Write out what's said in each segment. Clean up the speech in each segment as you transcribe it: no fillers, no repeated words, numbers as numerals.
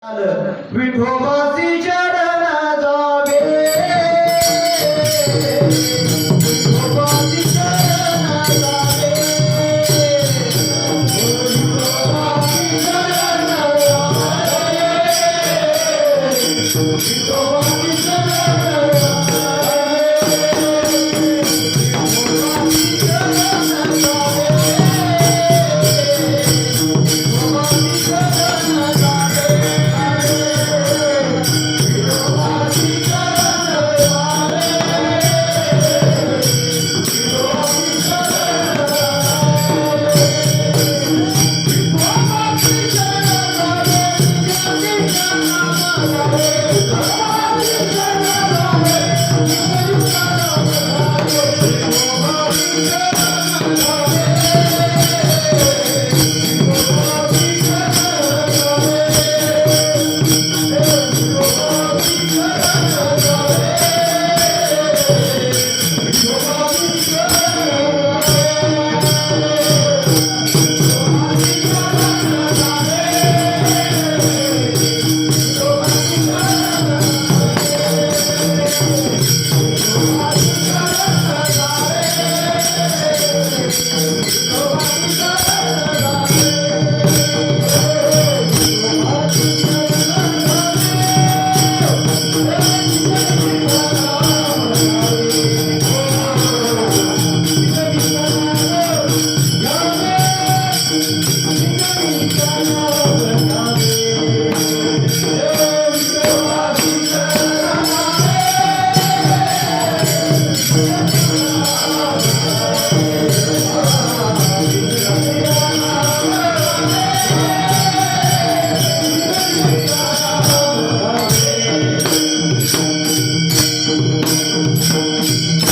विठोबाची चरण जावे विठोबाची चरण जावे विठोबाची चरण जावे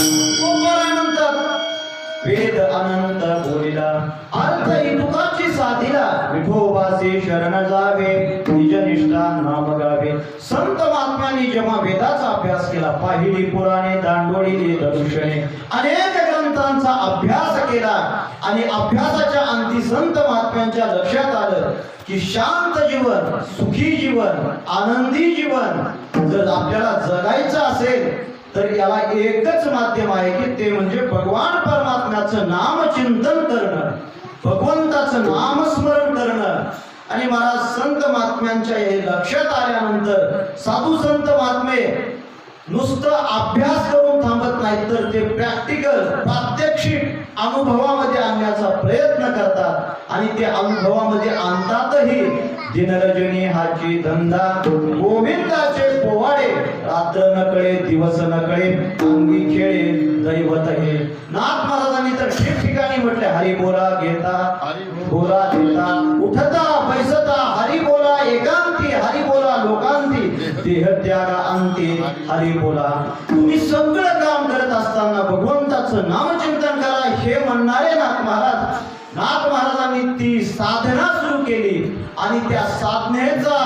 विठोबाची चरण वेद अनंत बोलिला अर्थ इतुकाची साधिला विठोबाचे शरण जावे निजनिष्ठा नाम गावे संत महात्म्यांनी जेव्हा वेदाचा अभ्यास केला पाहिली पुराणे दांडोळी दर्शने अनेक ग्रंथांचा अभ्यास केला आणि अभ्यासाच्या अंती संत महात्म्यांच्या लक्षात आलं की शांत जीवन सुखी जीवन आनंदी जीवन जर आपल्याला जगायचं असेल तर याला एकच माध्यम आहे की ते म्हणजे भगवान परमात्म्याचं नामचिंतन करणं भगवंताचं नामस्मरण करणं आणि महाराज संत महात्म्यांच्या हे लक्षात आल्यानंतर साधू संत महात्मे नुसतं अभ्यास करून थांबत नाहीत तर ते प्रॅक्टिकल प्रात्यक्षिक अनुभवामध्ये आणण्याचा प्रयत्न करतात आणि ते अनुभवामध्ये आणतातही दिनरजनी हाची धंदा गोविंदाचे पोवाडे रात्र नकळे दिवस नकळे अंगी खेळे दैवत हे नाथ महाराजांनी तर ठिकठिकाणी म्हटले हरी बोला घेता बोला देता उठता बैसता हरी बोला एकांती हरी बोला लोकांती देह त्यागा अंती हरी बोला तुम्ही सगळं काम करत असताना भगवंताचं नामचिंतन करा हे म्हणणारे नाथ महाराजांनी ती साधना सुरू केली आणि त्या साधनेचा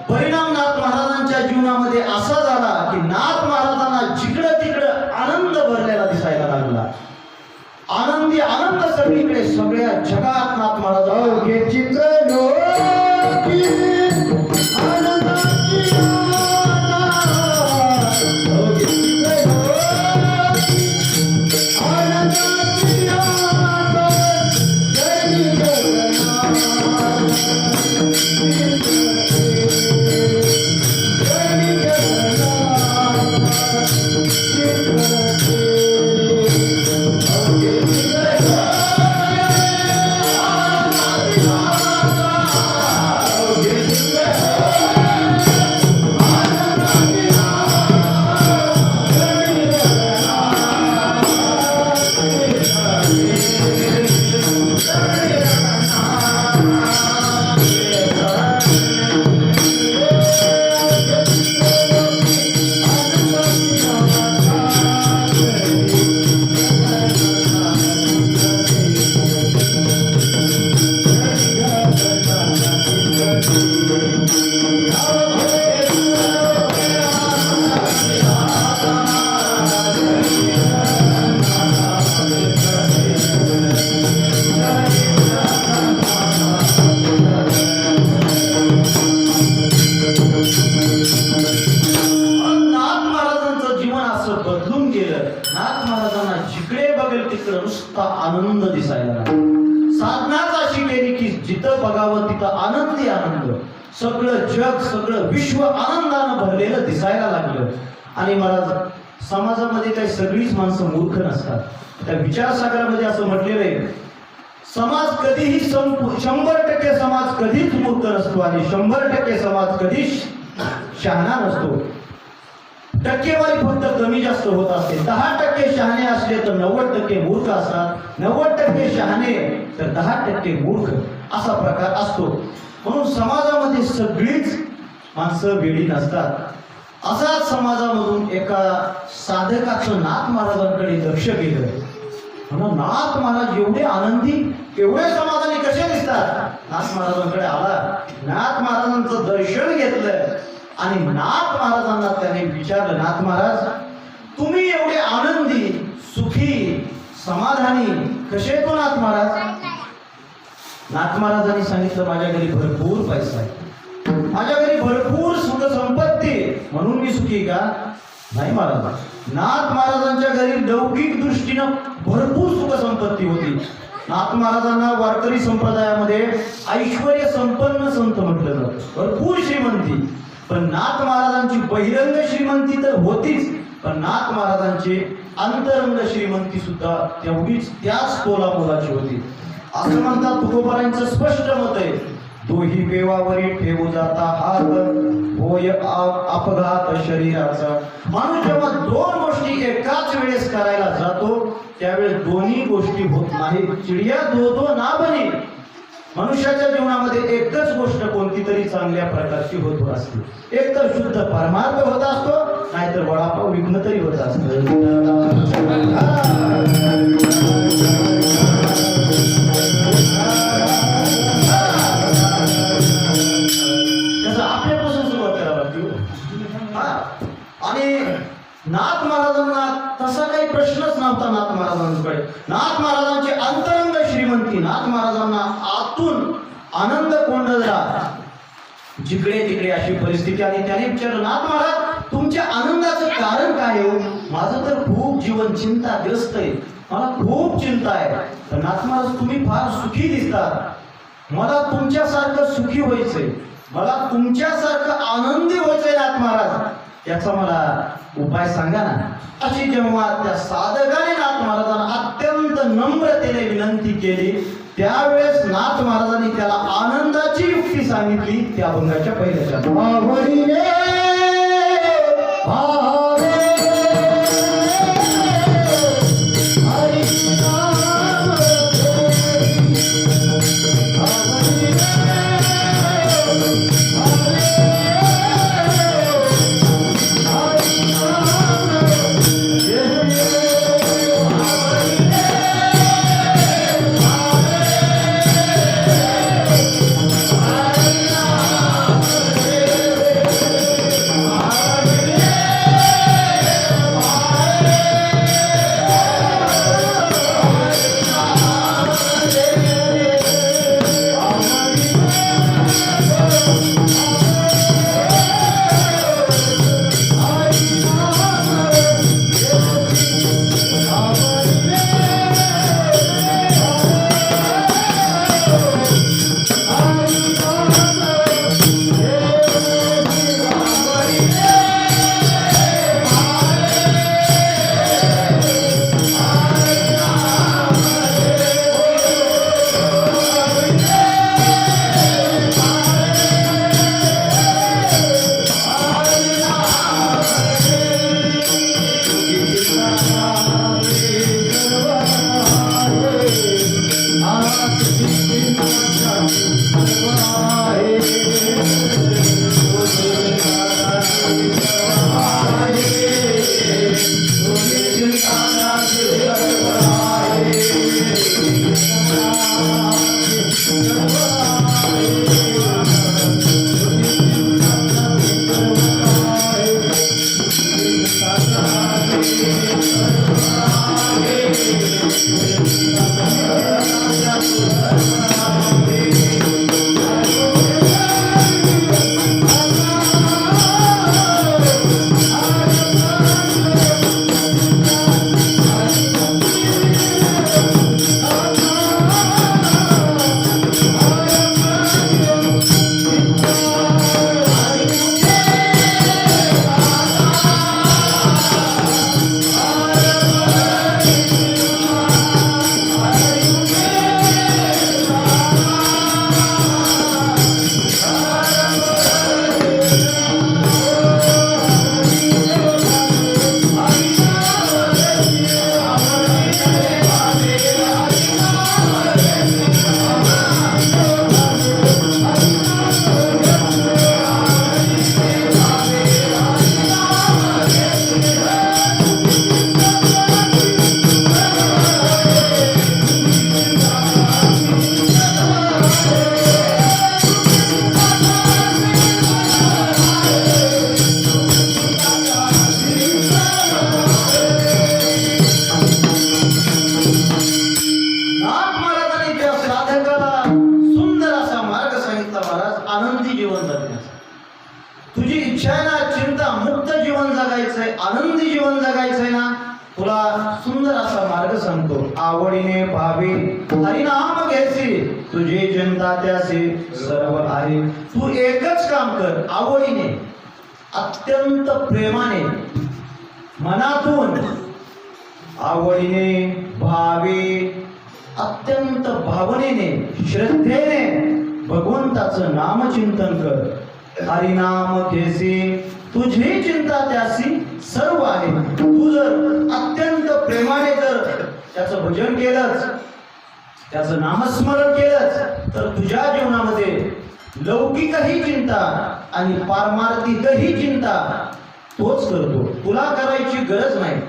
परिणाम नाथ महाराजांच्या जीवनामध्ये असा झाला की नाथ महाराजांना जिकडं तिकडं आनंद भरलेला दिसायला लागला आनंदी आनंद सगळीकडे सगळ्या जगात नाथ महाराज हे चित्र तिकडे नुसता आनंद दिसायला लागला. साधनाच अशी केली की जिथं बघावं तिथं आनंदी आनंद, सगळं जग सगळं विश्व आनंदानं भरलेलं दिसायला लागलं. आणि मला समाजामध्ये काही सगळीच माणसं मूर्ख नसतात. त्या विचारसागरामध्ये असं म्हटलेलं आहे, समाज कधीही 100% समाज कधीच मूर्ख नसतो आणि 100% समाज कधीच शहाणा नसतो. टक्केवारी फक्त कमी जास्त होत असते. 10% शहाणे असले तर 90% मूर्ख असतात, 90% शहाणे तर 10% मूर्ख असा प्रकार असतो. म्हणून समाजामध्ये सगळीच माणसं वेळी नसतात. असाच समाजामधून एका साधकाचं नाथ महाराजांकडे लक्ष गेलं. म्हणून नाथ महाराज एवढे आनंदी, एवढे समाधानी कसे दिसतात? नाथ महाराजांकडे आला, नाथ महाराजांचं दर्शन घेतलं आणि नाथ महाराजांना त्याने विचारलं, नाथ महाराज तुम्ही एवढे आनंदी, सुखी, समाधानी कसे तो नाथ महाराज? नाथ महाराजांनी सांगितलं, माझ्या घरी भरपूर पैसा आहे, माझ्या घरी भरपूर सुख संपत्ती, म्हणून मी सुखी का? नाही महाराज. नाथ महाराजांच्या घरी लौकिक दृष्टीनं भरपूर सुख संपत्ती होती. नाथ महाराजांना वारकरी संप्रदायामध्ये ऐश्वर्य संपन्न संत म्हटलं जातं, भरपूर श्रीमंती. पण नाथ महाराजांची बहिरंग श्रीमंती तर होतीच, पण नाथ महाराजांची अंतरंग श्रीमंती सुद्धा तेवढीच त्याच तोलामोलाची होती. असं म्हणतात, तुकोबारांचं स्पष्ट मत आहे, दोही बेवावरी ठेवू जाता हात, होय अपघात शरीराचा. माणूस जेव्हा दोन गोष्टी एकाच वेळेस करायला जातो त्यावेळेस दोन्ही गोष्टी होत नाहीत. चिडिया दो दो ना बनी. मनुष्याच्या जीवनामध्ये एकच गोष्ट कोणती तरी चांगल्या प्रकारची होत असते. एक तर शुद्ध परमार्थ होत असतो, नाहीतर वडापाव विघ्न तरी होत असतं. आपल्यापासून सुरुवात करावं लागते. आणि नाथ महाराजांना तसा काही प्रश्नच नव्हता. नाथ महाराजांकडे नाथ महाराजांची अंतरंग श्रीमंती, नाथ महाराजांना आतून आनंद कोंडला. जिकडे तिकडे अशी परिस्थिती आणि त्याने विचारलं, नाथ महाराज तुमच्या आनंदाचं कारण काय हो? माझं तर खूप जीवन चिंताग्रस्त आहे, मला खूप चिंता आहे. तर नाथ महाराज तुम्ही फार सुखी दिसतात, मला तुमच्यासारखं सुखी व्हायचंय, मला तुमच्यासारखं आनंदी व्हायचंय नाथ महाराज, याचा मला उपाय सांगा ना. अशी जेव्हा त्या साधकाने नाथ महाराजांना अत्यंत नम्रतेने विनंती केली त्यावेळेस नाथ महाराजांनी त्याला आनंदाची युक्ती सांगितली. त्या अभंगाच्या पहिल्याच्या जीवन जगण्याचा. तुझी इच्छा आहे ना चिंता मुक्त जीवन जगायचंय, आनंदी जीवन जगायचंय ना, तुला सुंदर असा मार्ग सांगतो. आवडीने भावे हरिनाम घ्यायचे, तुझी चिंता त्याचे सर्व आहे. तू एकच काम कर, आवडीने अत्यंत प्रेमाने मनातून आवडीने भावे अत्यंत भावनेने श्रद्धेने भगवंताचं नामचिंतन कर. हरिनाम घेसे, तुझी चिंता त्यासी सर्व आहे. तू जर अत्यंत प्रेमाने जर त्याचं भजन केलंच, त्याचं नामस्मरण केलंच, तर तुझ्या जीवनामध्ये लौकिकही चिंता आणि पारमार्थिकही चिंता तोच करतो, तुला करायची गरज नाही.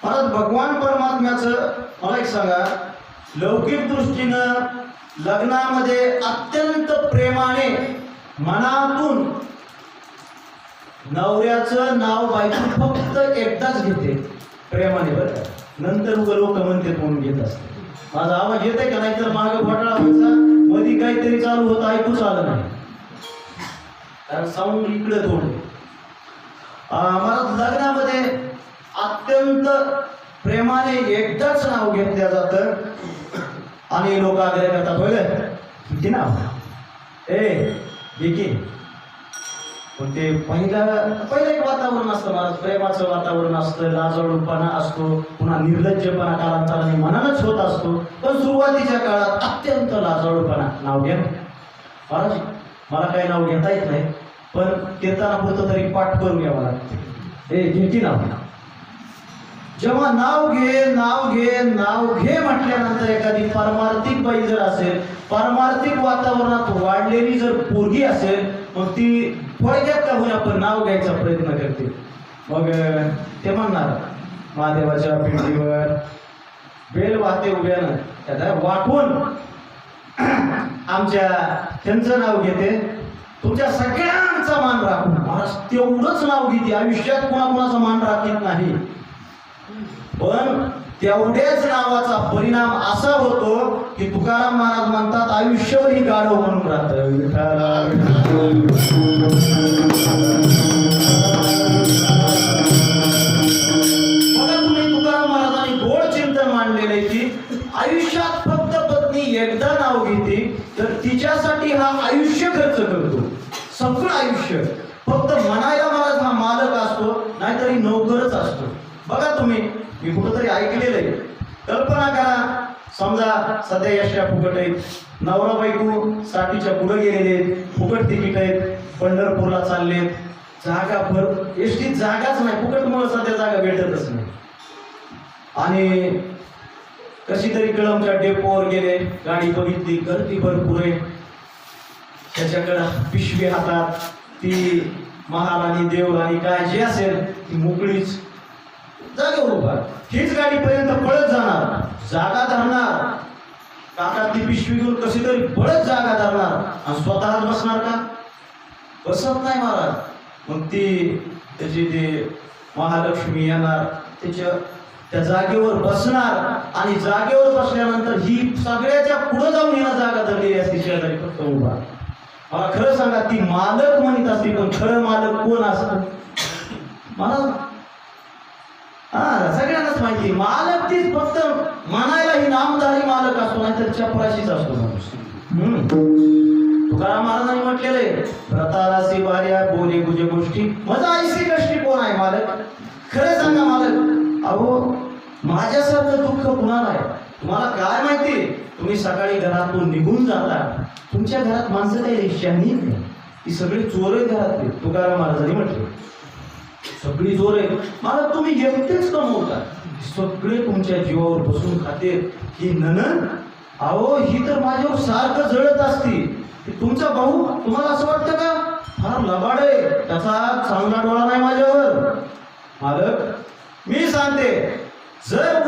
मला भगवान परमात्म्याचं मला एक सांगा, लौकिक दृष्टीनं लग्नामध्ये अत्यंत प्रेमाने मनातून नवऱ्याचं नाव बायको फक्त एकदाच घेते प्रेमाने, बरं नंतर लोक म्हणते कोण घेत असते. माझा आवाज येत आहे का? नाही तर मागे घोटाळा व्हायचा, मध्ये काहीतरी चालू होतं ऐकूच आलं नाही, कारण साऊंड इकडे थोडं. मला लग्नामध्ये अत्यंत प्रेमाने एकदाच नाव घेतलं जातं आणि लोक आग्रह करतात, होय किती नाव ए देखील. पण ते पहिलं एक वातावरण असतं, मला प्रेमाचं वातावरण असतं, लाजळूपणा असतो, पुन्हा निर्लज्जपणा कालांतराने मनानच होत असतो. पण सुरुवातीच्या काळात अत्यंत लाजळूपणा. नाव घ्या महाराज, मला काही नाव घेता येत नाही, पण कीर्तना पुरतं तरी पाठ करून घ्यावं लागतं. ए घेती नाव. जेव्हा नाव घे नाव घे नाव घे म्हटल्यानंतर एखादी पारमार्थिक बाई जर असेल, पारमार्थिक वातावरणात वाढलेली जर पोरगी असेल, मग ती थोडक्यात का होईना पण नाव घ्यायचा प्रयत्न करते. मग ते म्हणणार महादेवाच्या पिंडीवर बेल वाहते उभ्यानं, त्याला वाटून आमच्या त्यांचं नाव घेते, तुमच्या सगळ्यांचा मान राखून. महाराज तेवढंच नाव घेते, आयुष्यात कोणाकोणाचा मान राखत नाही. पण तेवढ्याच नावाचा परिणाम असा होतो की तुकाराम महाराज म्हणतात, आयुष्यभर ही गाढव म्हणून राहतं. बघा तुम्ही, तुकाराम महाराजांनी गोड चिंतन मांडलेलं आहे की आयुष्यात फक्त पत्नी एकदा नाव घेते तर तिच्यासाठी हा आयुष्य खर्च करतो, सगळं आयुष्य. फक्त म्हणायला महाराज हा मालक असतो, नाहीतरी नोकरच असतो. बघा तुम्ही, मी कुठंतरी ऐकलेलं आहे. कल्पना करा, समजा सध्या यशा फुकट आहेत, नवरा बायको साठीच्या पुढे गेलेले आहेत, फुकट तिकीट आहेत, पंढरपूरला चाललेत, जागा भर एसटीत जागाच नाही, फुकटमुळे सध्या जागा भेटतच नाही. आणि कशी तरी कळमच्या डेपोवर गेले, गाडी बघितली, गर्दी भरपूर आहे, त्याच्याकडं पिशवी हातात, ती महाराणी देवराणी काय जे असेल ती मोकळीच जागेवर उभा. हीच गाडी पर्यंत पळत जाणार, जागा धरणार, काका ती पिशवी घेऊन कशी तरी पळत जागा धरणार आणि स्वतःच बसणार का? बसत नाही महाराज. मग ती त्याची ते महालक्ष्मी येणार, त्या जागेवर बसणार आणि जागेवर बसल्यानंतर ही सगळ्याच्या पुढे जाऊन हिनं जागा धरलेली असते, शेजारी फक्त उभा. मला खरं सांगा, ती मालक म्हणत असते, पण खरं मालक कोण असतं? मला सगळ्यांनाच माहिती, मालक तीच फक्त म्हणायला ही नामधारी मालक असतो, नाहीतर चपराशीच असतो माणूस. तुकाराम महाराजांनी म्हटलेलं आहे, व्रतारासी बाऱ्या बोले गुज गोष्टी मजा ऐसी कष्टी कोण आहे मालक? खरं सांगा मालक, अहो माझ्यासारखं दुःख कुणाला आहे? तुम्हाला काय माहिती, तुम्ही सकाळी घरातून निघून जाता, तुमच्या घरात माणसं काही शहाणी नाही, ती सगळी चोर आहेत घरातली. तुकाराम महाराजांनी म्हटले सगळी जोर आहे. मला तुम्ही एकटेच कमवता, सगळे तुमच्या जीवावर बसून खाते. ही नणंद, अहो ही तर माझ्यावर सारखं जळत असती. तुमचा भाऊ तुम्हाला असं वाटतं का फार लबाड आहे, त्याचा चांगला डोळा नाही माझ्यावर? मालक मी सांगते, जर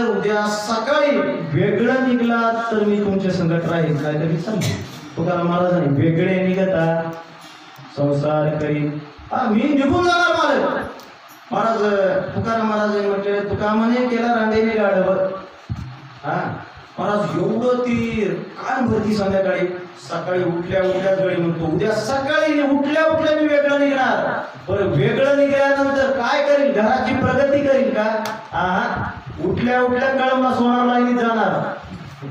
उद्या सकाळी वेगळं निघला तर मी तुमच्या संकट राहील, काय तरी सांगते. तुकाराम महाराजांनी वेगळे निघता संसार करी, मी निघून जाणार मालक. महाराज तुकाराम महाराज म्हटले, तुका म्हणे केला रांडेने गाडवर. महाराज एवढं ती कान भरती संध्याकाळी सकाळी उठल्या उठल्याच वेळी म्हणतो उद्या सकाळी उठल्या उठल्या मी वेगळं निघणार. बरं वेगळं निघाल्यानंतर काय करील? घराची प्रगती करील का? उठल्या उठल्या कळमला सोनार लाईनीत जाणार,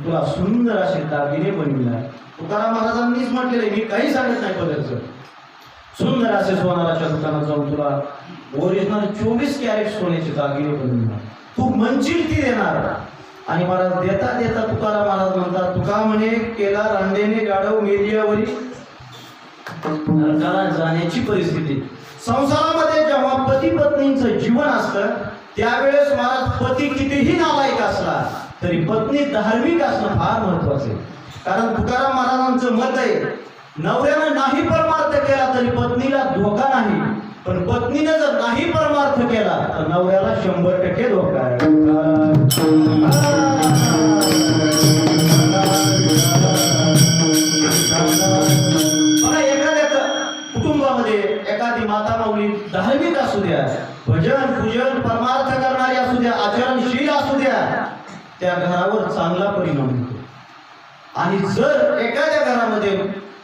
तुला सुंदर असे दागिने बनविणार. तुकाराम महाराजांनीच म्हटलेले, मी काही सांगत नाही पदार्थ. सुंदर असे सोनाराच्या दुकानात जाऊन तुला ओरिजिनल 24 कॅरेट सोन्याचे दागिने बनविणार, तू म्हणशील ती देणार. आणि महाराज देता देता तुकाराम महाराज म्हणतात, तुका म्हणे केला रांडेने गाढव मेलियावरी नरकाला जाण्याची परिस्थिती. संसारामध्ये जेव्हा पती पत्नींचं जीवन असतं त्यावेळेस महाराज पती कितीही नालायक असला तरी पत्नी धार्मिक असणं फार महत्वाचं आहे. कारण तुकाराम महाराजांचं मत आहे, नवऱ्यानं नाही परमार्थ केला तरी पत्नीला धोका नाही, पण पत्नीने जर नाही परमार्थ केला तर नवऱ्याला 100% धोका आहे. बघा, एखाद्या कुटुंबामध्ये एखादी माता माऊली धार्मिक असू द्या, भजन पूजन परमार्थ करणारी असू द्या, आचरणशील असू द्या, त्या घरावर चांगला परिणाम होतो. आणि जर एखाद्या घरामध्ये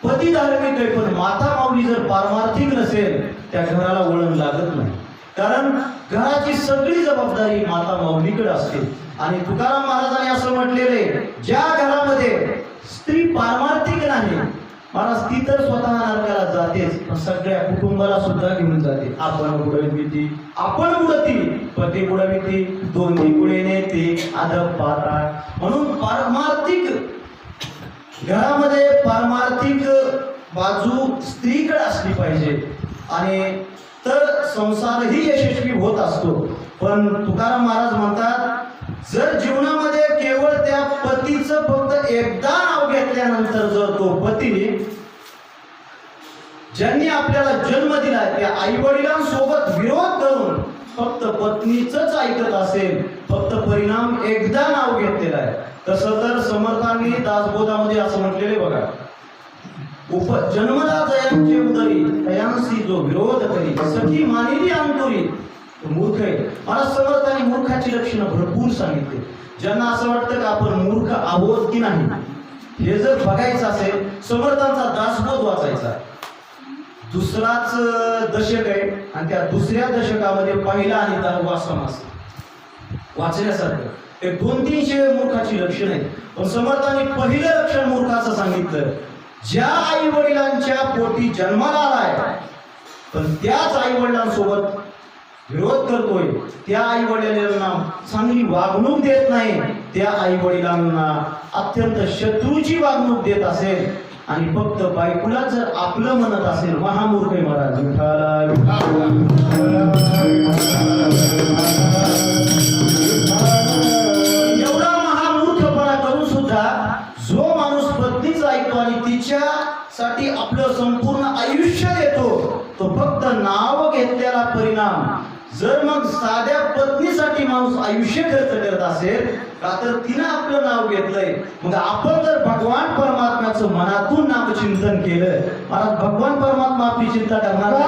पती धार्मिक आहे पण माता माऊली जर पारमार्थिक नसेल त्या घराला वळण लागत नाही. कारण घराची सगळी जबाबदारी माता माऊलीकडे असते. आणि तुकाराम महाराजांनी असं म्हटलेले, ज्या घरामध्ये स्त्री पारमार्थिक नाही महाराज ती तर स्वतः नरकाला जातेच, पण सगळ्या कुटुंबाला सुद्धा घेऊन जाते. आपण बुडविती, आपण बुडती, पती बुडविती, दोन्ही पुढे नेते आदब पाहता. म्हणून पारमार्थिक घरामध्ये पारमार्थिक बाजू स्त्रीकडे असली पाहिजे आणि तर संसारही यशस्वी होत असतो. पण तुकाराम महाराज म्हणतात, जर जीवनामध्ये केवळ त्या पतीचं फक्त एकदा नाव घेतल्यानंतर जर तो पती ज्यांनी आपल्याला जन्म दिला त्या आई वडिलांसोबत विरोध करून फक्त पत्नीच ऐकत असेल, फक्त परिणाम एकदा नाव घेतलेला आहे. तसं तर समर्थांनी दासबोधामध्ये असं म्हटलेले बघा, जन्मला जयांचे उदरी तयांशी जो विरोध करी सखी मानिली अंतुरी मूर्ख आहे. मला समर्थांनी मूर्खाची लक्षणं भरपूर सांगितले. ज्यांना असं वाटतं की आपण मूर्ख आहोत की नाही हे जर बघायचं असेल, समर्थांचा दासबोध वाचायचा. दुसराच दशक आहे आणि त्या दुसऱ्या दशकामध्ये पहिला आणि 10वा समास वाचण्यासारखं. ते 200-300 मूर्खाची लक्षण आहेत. पण समर्थांनी पहिलं लक्षण मूर्खाचं सांगितलं, ज्या आई वडिलांच्या पोटी जन्माला आलाय पण त्याच आई वडिलांसोबत विरोध करतोय, त्या आई वडिलांना चांगली वागणूक देत नाही, त्या आई वडिलांना अत्यंत शत्रूची वागणूक देत असेल आणि फक्त बायकोला जर आपलं म्हणत असेल, महामूर्ख आहे महाराज. एवढा महामूर्खपणा करून सुद्धा जो माणूस पत्नीच ऐकतो आणि तिच्यासाठी आपलं संपूर्ण आयुष्य देतो, तो फक्त नाव घेतलेला परिणाम. जर मग साध्या पत्नीसाठी माणूस आयुष्य खर्च करत असेल का तर तिनं आपलं नाव घेतलंय, मग आपण जर भगवान परमात्म्याचं मनातून नामचिंतन केलं, महाराज भगवान परमात्मा आपली चिंता करणार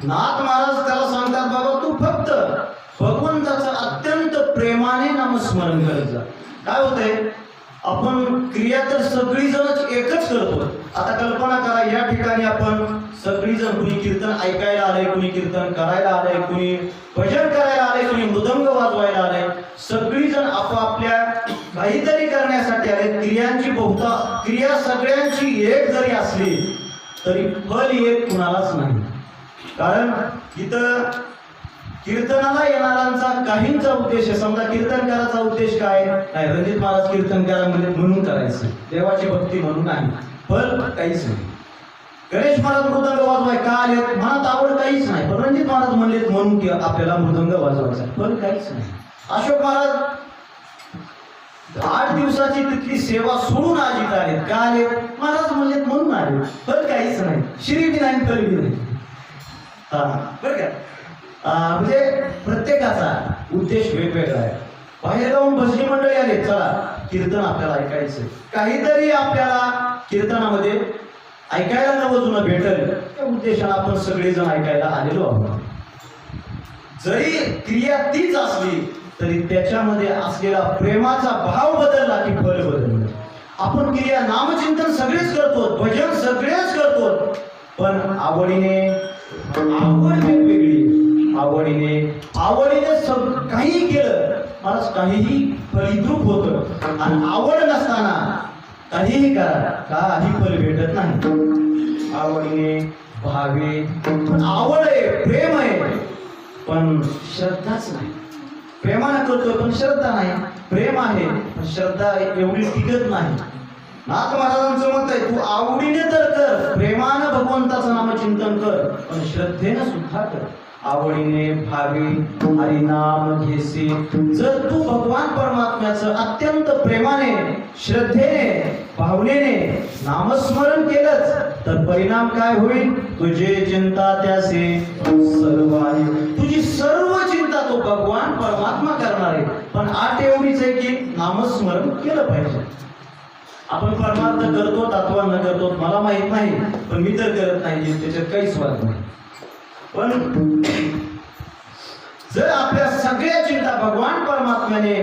नाथ महाराज त्याला सांगतात, बाबा तू फक्त भगवंताचं अत्यंत प्रेमाने नामस्मरण करत जा. काय होतंय, आपण क्रिया तर सगळी जणच एकच करतो. आता कल्पना करा, या ठिकाणी आपण सगळी जण, कुणी कीर्तन ऐकायला आलंय, कुणी कीर्तन करायला आलंय, कुणी भजन करायला आलंय, कुणी मृदंग वाजवायला आलंय, सगळी जण आपापल्या काहीतरी करण्यासाठी आले, क्रिया क्रिया सगळ्यांची एक जरी असली तरी फल एक कुणालाच नाही. कारण इथं कीर्तनाला येणाऱ्यांचा काहींचा उद्देश आहे. समजा कीर्तनकाराचा उद्देश काय नाही, रणजित महाराज कीर्तन करा म्हणजे म्हणून करायचं, देवाची भक्ती म्हणून नाही, फल काहीच नाही. गणेश महाराज मृदंग वाजवाय का आले, मनात आवड काहीच नाही, पण रणजित महाराज म्हणलेत म्हणून की आपल्याला मृदंग वाजवायचा, फल काहीच नाही. अशोक महाराज 8 दिवसाची तिथली सेवा सोडून आज इथं आले, का आले, महाराज म्हणलेत म्हणून आले, फल काहीच नाही. श्री बी नाही, फल बी नाही. बरं का, म्हणजे प्रत्येकाचा उद्देश वेगवेगळा आहे. बाहेर जाऊन भजनी मंडळी आले, चला कीर्तन आपल्याला ऐकायचं, काहीतरी आपल्याला कीर्तनामध्ये ऐकायला नवं जुनं भेटल, त्या उद्देशाने आपण सगळेजण ऐकायला आलेलो आहोत. जरी क्रिया तीच असली तरी त्याच्यामध्ये असलेला प्रेमाचा भाव बदलला की फल बदललं. आपण क्रिया नामचिंतन सगळेच करतो, भजन सगळेच करतो, पण आवडीने, आवड वेगवेगळी, आवडीने काही केलं मला काहीही फलिद्रूप होतं, आणि आवड नसताना काहीही करा काही फल भेटत नाही. आवडीने भावे, आवड आहे, प्रेम आहे, पण श्रद्धाच नाही. प्रेमाने करतोय पण श्रद्धा नाही, प्रेम आहे पण श्रद्धा एवढी टिकत नाही. नाथ महाराजांचं मत आहे, तू आवडीने तर कर, प्रेमानं भगवंताचं नामचिंतन कर, पण श्रद्धेनं सुद्धा कर. आवडीने भावे हरिनाम घेसे. जर तू भगवान परमात्म्याचं अत्यंत प्रेमाने, श्रद्धेने, भावनेने नामस्मरण केलंच तर परिणाम काय होईल, तुझे चिंता त्यासे सर्व आहे. तुझी सर्व चिंता तो भगवान परमात्मा करणार आहे. पण आठ एवढीच आहे की नामस्मरण केलं पाहिजे. आपण परमार्थ करतो अथवा न करतो मला माहित नाही, पण मी तर करत नाही, त्याच्यात काहीच वाद नाही. पण जर आपल्या सगळ्या चिंता भगवान परमात्म्याने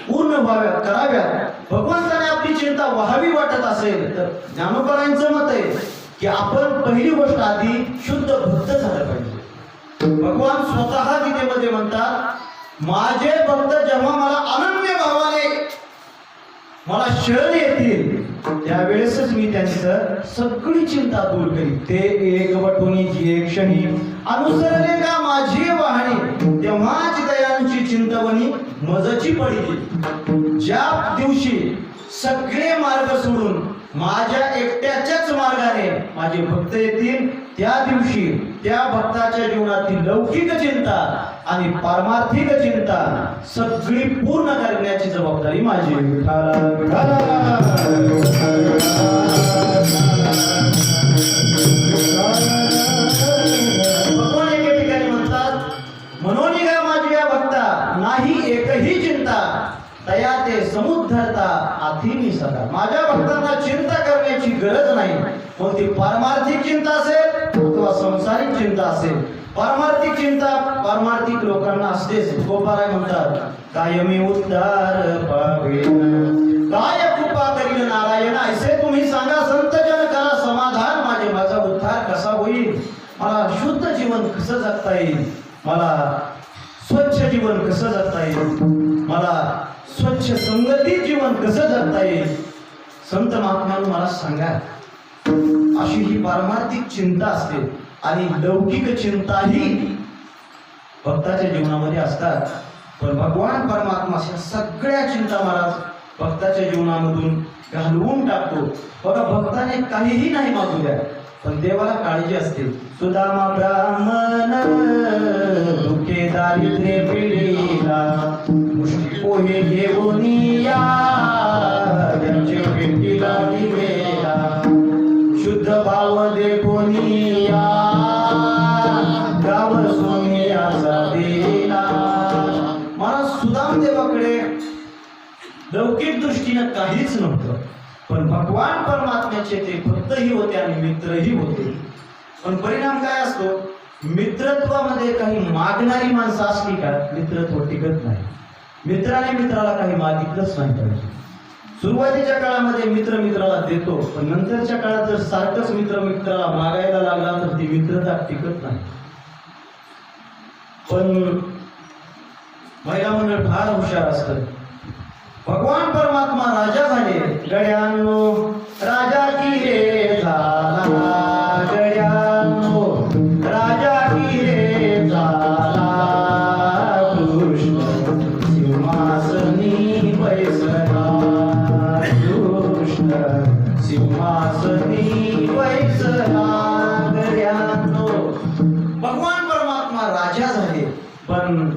पूर्ण व्हाव्या, कराव्यात, भगवंताने आपली चिंता व्हावी वाटत असेल तर ज्ञानोबरांचं मत आहे की आपण पहिली गोष्ट आधी शुद्ध भक्त झालं पाहिजे. भगवान स्वतः गीतेमध्ये म्हणतात, माझे भक्त जेव्हा मला अनन्य भावाने मला शरण येतील त्यावेळेसच मी त्यांचं सगळी चिंता दूर करीन. ते एक वटुनी जी एक क्षणी अनुसरले का माझी वाहणी, तेव्हाच दयांची चिंतवणी मजची पडली. ज्या दिवशी सगळे मार्ग सोडून माझ्या एकट्याच्याच मार्गाने माझे भक्त येतील, त्या दिवशी त्या भक्ताच्या जीवनातील लौकिक चिंता आणि पारमार्थिक चिंता सगळी पूर्ण करण्याची जबाबदारी माझी. भगवान एके ठिकाणी म्हणतात, मनोनिगा माझी या भक्ता नाही एकही चिंता, तया ते समुद्धरता आथीनी सदा. माझ्या भक्तांना चिंता करण्याची गरज नाही, मग ती पारमार्थिक चिंता असेल अथवा संसारिक चिंता असेल. पारमार्थिक चिंता पारमार्थिक लोकांना असतेच. गोपाराय म्हणतात, कायमी उद्धार पावेन, काय कृपा करील नारायण. ऐसे तुम्ही सांगा संत जन करा समाधान, माझा उद्धार कसा होईल, मला शुद्ध जीवन कसं जगता येईल, मला स्वच्छ जीवन कसं जगता येईल, मला स्वच्छ संगतीत जीवन कसं जगता येईल, संत महात्म्यांनी मला सांगा. अशी ही पारमार्थिक चिंता असते. आणि लौकिक चिंताही भक्ताच्या जीवनामध्ये असतात. पण भगवान परमात्मा सगळ्या चिंता महाराज भक्ताच्या जीवनामधून घालवून टाकतो. बघा, भक्ताने काहीही नाही मागू द्या, पण देवाला काळजी असते. सुदामा ब्राह्मण दुखे दारिद्र्य पिढीला, मुष्टी पोहे घेऊन या त्यांचे भेटीला दिलेला, शुद्ध भाव दे कोणी या गाव सोनियाचा दिला. मला सुदाम देवाकडे लौकिक दृष्टीनं काहीच नव्हतं, पण भगवान परमात्म्याचे ते भक्तही होते आणि मित्रही होते. पण परिणाम काय असतो, मित्रत्वामध्ये काही मागणारी माणसं असली का मित्रत्व टिकत नाही. मित्राने मित्राला काही मागितलंच नाही पाहिजे. सुरुवातीच्या काळामध्ये मित्र मित्राला देतो, पण नंतरच्या काळात जर सारखंच मित्र मित्राला मागायला लागला तर ती मित्रता टिकत नाही. पण महिला मंडळ फार हुशार असतं. भगवान परमात्मा राजा झाले. गड्यांनो राजा की रे झाला, गड्यांनो राजा की रे झाला, कृष्ण सिंहासनी बैसला, कृष्ण सिंहासनी बैसला. गड्यांनो भगवान परमात्मा राजा झाले, पण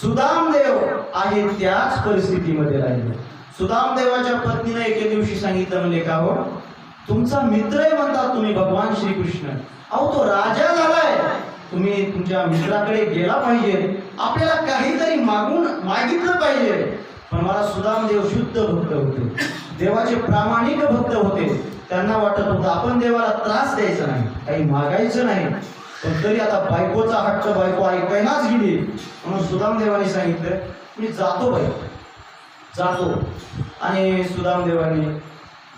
सुदामदेव आहे त्याच परिस्थितीमध्ये राहिले. सुदामदेवाच्या पत्नीने एके दिवशी सांगितलं, म्हणजे का हो तुमचा मित्र आहे म्हणतात तुम्ही भगवान श्रीकृष्ण, अहो तो राजा झालाय, तुम्ही तुमच्या मित्राकडे गेला पाहिजे, आपल्याला काहीतरी मागितलं पाहिजे. पण मला सुदामदेव शुद्ध भक्त होते, देवाचे प्रामाणिक भक्त होते. त्यांना वाटत होतं आपण देवाला त्रास द्यायचा नाही, काही मागायचं नाही. पण तरी आता बायकोचा हट्ट बायको ऐकायलाच गेली, म्हणून सुदामदेवाने सांगितलं मी जातो बाई, जातो. आणि सुदामदेवाने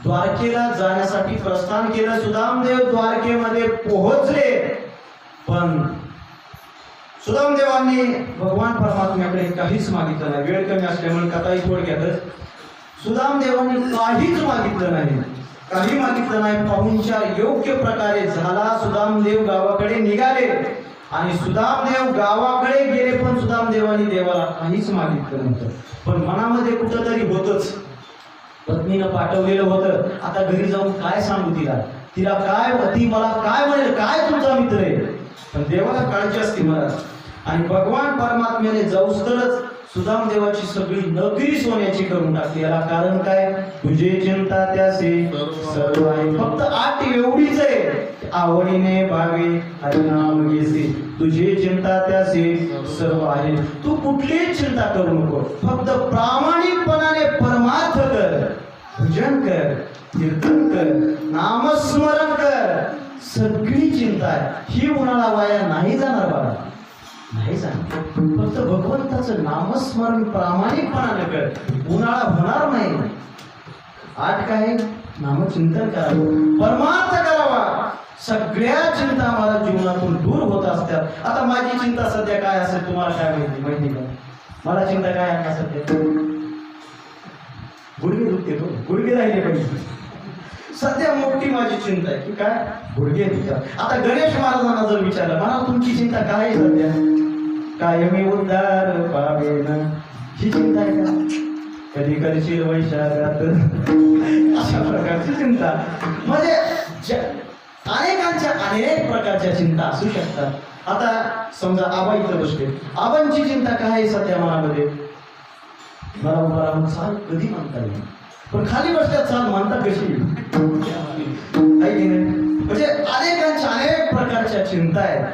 द्वारकेला जाण्यासाठी प्रस्थान केलं. सुदामदेव द्वारकेमध्ये पोहोचले, पण सुदामदेवांनी भगवान परमात्म्याकडे काहीच मागितलं नाही. वेळ कमी असल्यामुळे कथाही थोडक्यातच, सुदामदेवांनी काहीच मागितलं नाही, काही मागितलं नाही. पाहुणचार योग्य प्रकारे झाला. सुदामदेव गावाकडे निघाले आणि सुदामदेव गावाकडे गेले, पण सुदामदेवांनी देवाला काहीच मागितलं नव्हतं. पण मनामध्ये कुठंतरी होतच, पत्नीनं पाठवलेलं होतं, आता घरी जाऊन काय सांगू तिला काय, ती मला काय म्हणेल, काय तुमचा मित्र आहे. पण देवाला काळजी असते मला. आणि भगवान परमात्म्याने जाऊस तरच सुदामदेवाची सगळी नगरी सोन्याची करून टाकली. याला कारण काय, तुझे चिंता त्यासे सर्व आहे. फक्त आठ एवढीच आहे, आवडीने भावे हरिनाम घेसे, तुझे चिंता त्यासे सर्व आहे. तू कुठलीच चिंता करू नको, फक्त प्रामाणिकपणाने परमार्थ कर, भजन कर, कीर्तन कर, नामस्मरण कर. सगळी चिंता आहे ही उन्हाळा वाया नाही जाणार बाळा, नाही जाणार. फक्त भगवंताचं नामस्मरण प्रामाणिकपणाने कर, उन्हाळा होणार नाही. आठ काय, नामचिंतन करावं, परमार्थ करावा. सगळ्या चिंता मला जीवनातून दूर होत असतात. आता माझी चिंता सध्या काय असेल तुम्हाला काय माहिती का? मला चिंता काय आहे सध्या, गुडघे दुखते, गुडघे राहिले पाहिजे. सध्या मोठी माझी चिंता आहे की काय, गुडघे दुखतात. आता गणेश महाराजांना जर विचारलं मला तुमची चिंता काय आहे सध्या, कायमी उद्धार पावेन, ही चिंता आहे का? कधी करशील वैशाखात, अशा प्रकारची चिंता. म्हणजे अनेकांच्या अनेक प्रकारच्या चिंता असू शकतात. आता समजा आबा इथं बसले, आबांची चिंता काय आहे सध्या मनामध्ये, मला उभा राहून चाल कधी म्हणता येईल, पण खाली बसल्यात चाल म्हणता कशी, म्हणजे अनेकांच्या अनेक प्रकारच्या चिंता आहेत.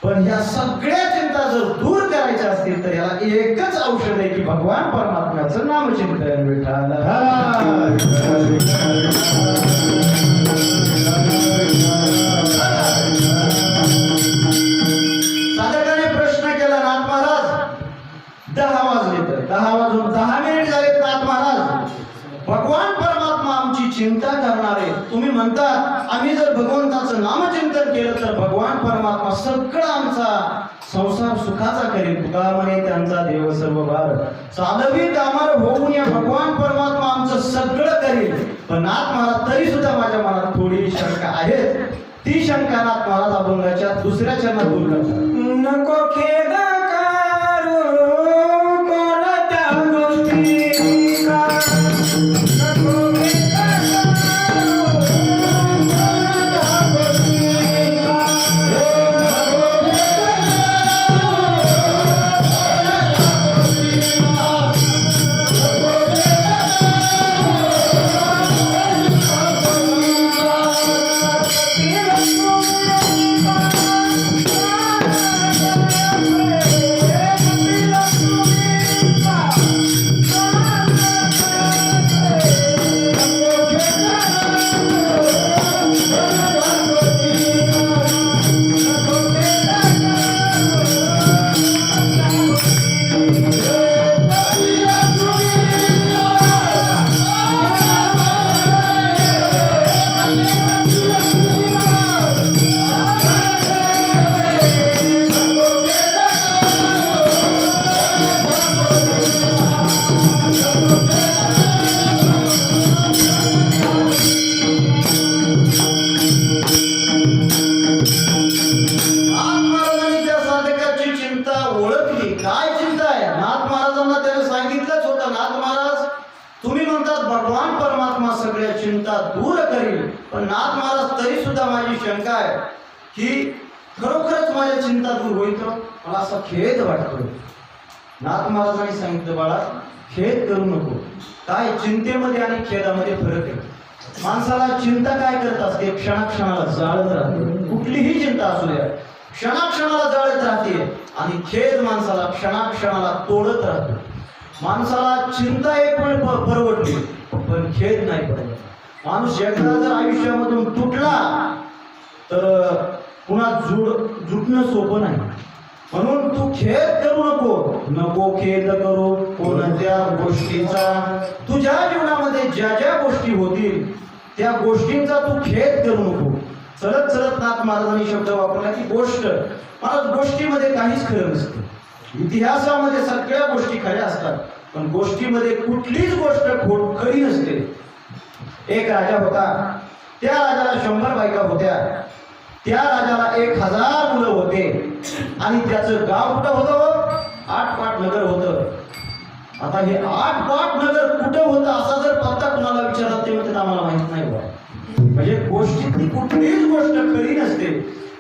पण ह्या सगळ्या चिंता जर दूर करायच्या असतील तर याला एकच औषध आहे की भगवान परमात्म्याचं नामचिंतन. विठाला साधकाने प्रश्न केला, नाथ महाराज 10 वाजले, तर 10 वाजून 10 मिनिट झालेत नाथ महाराज, भगवान परमात्मा आमची चिंता करणारे, तुम्ही म्हणता आम्ही जर भगवंताचं नामचिंतन केलं तर भगवान परमात्मा सगळं आमचा संसार सुखाचा करेल. तुका म्हणे त्यांचा देव सर्व भार, साधवी कामार होऊन या भगवान परमात्मा आमचं सगळं करेल. पण नाथ महाराज तरी सुद्धा माझ्या मनात थोडी शंका आहे. ती शंका नाथ महाराज अभंगाच्या दुसऱ्या चरणात दूर करतात. नको खेद करू कोणत्या गोष्टीचा, नको खेद करू कोणत्या गोष्टीचा, नको खेद करू चिंता दूर करील. पण नाथ महाराज तरी सुद्धा माझी शंका आहे की खरोखरच माझ्या चिंता दूर होईल तर मला असा खेद वाटतो. नाथ महाराजांनी सांगितलं बाळा खेद करू नको. काय चिंतेमध्ये आणि खेदामध्ये फरक आहे. माणसाला चिंता काय करत असते क्षणाक्षणाला जाळत राहते. कुठलीही चिंता असू द्या क्षणाक्षणाला जाळत राहते आणि खेद माणसाला क्षणाक्षणाला तोडत राहतो. माणसाला चिंता एक वेळ परवडली पण खेद नाही पडला. माणूस एकदा जर आयुष्यामधून तुटला तर पुन्हा जुटणं सोपं नाही. म्हणून तू खेद करू नको खेद करू कोणत्या गोष्टीचा. तुझ्या जीवनामध्ये ज्या ज्या गोष्टी होतील त्या गोष्टींचा तू खेद करू नको. चलत चलत नाथ महाराजांनी शब्द वापरला की गोष्ट. महाराज गोष्टीमध्ये काहीच खरं नसतं. इतिहासामध्ये सगळ्या गोष्टी खऱ्या असतात पण गोष्टीमध्ये कुठलीच गोष्ट खरी नसते. एक राजा होता. त्या राजाला 100 बायका होत्या. त्या राजाला 1000 मुलं होते आणि त्याचं गाव कुठं होतं? 8 पाट नगर होतं. आता हे 8 पाट नगर कुठं होतं असा जर पत्ता कुणाला विचारला ते म्हणतात आम्हाला माहित नाही बा. म्हणजे गोष्टीतली कुठलीच गोष्ट खरी नसते.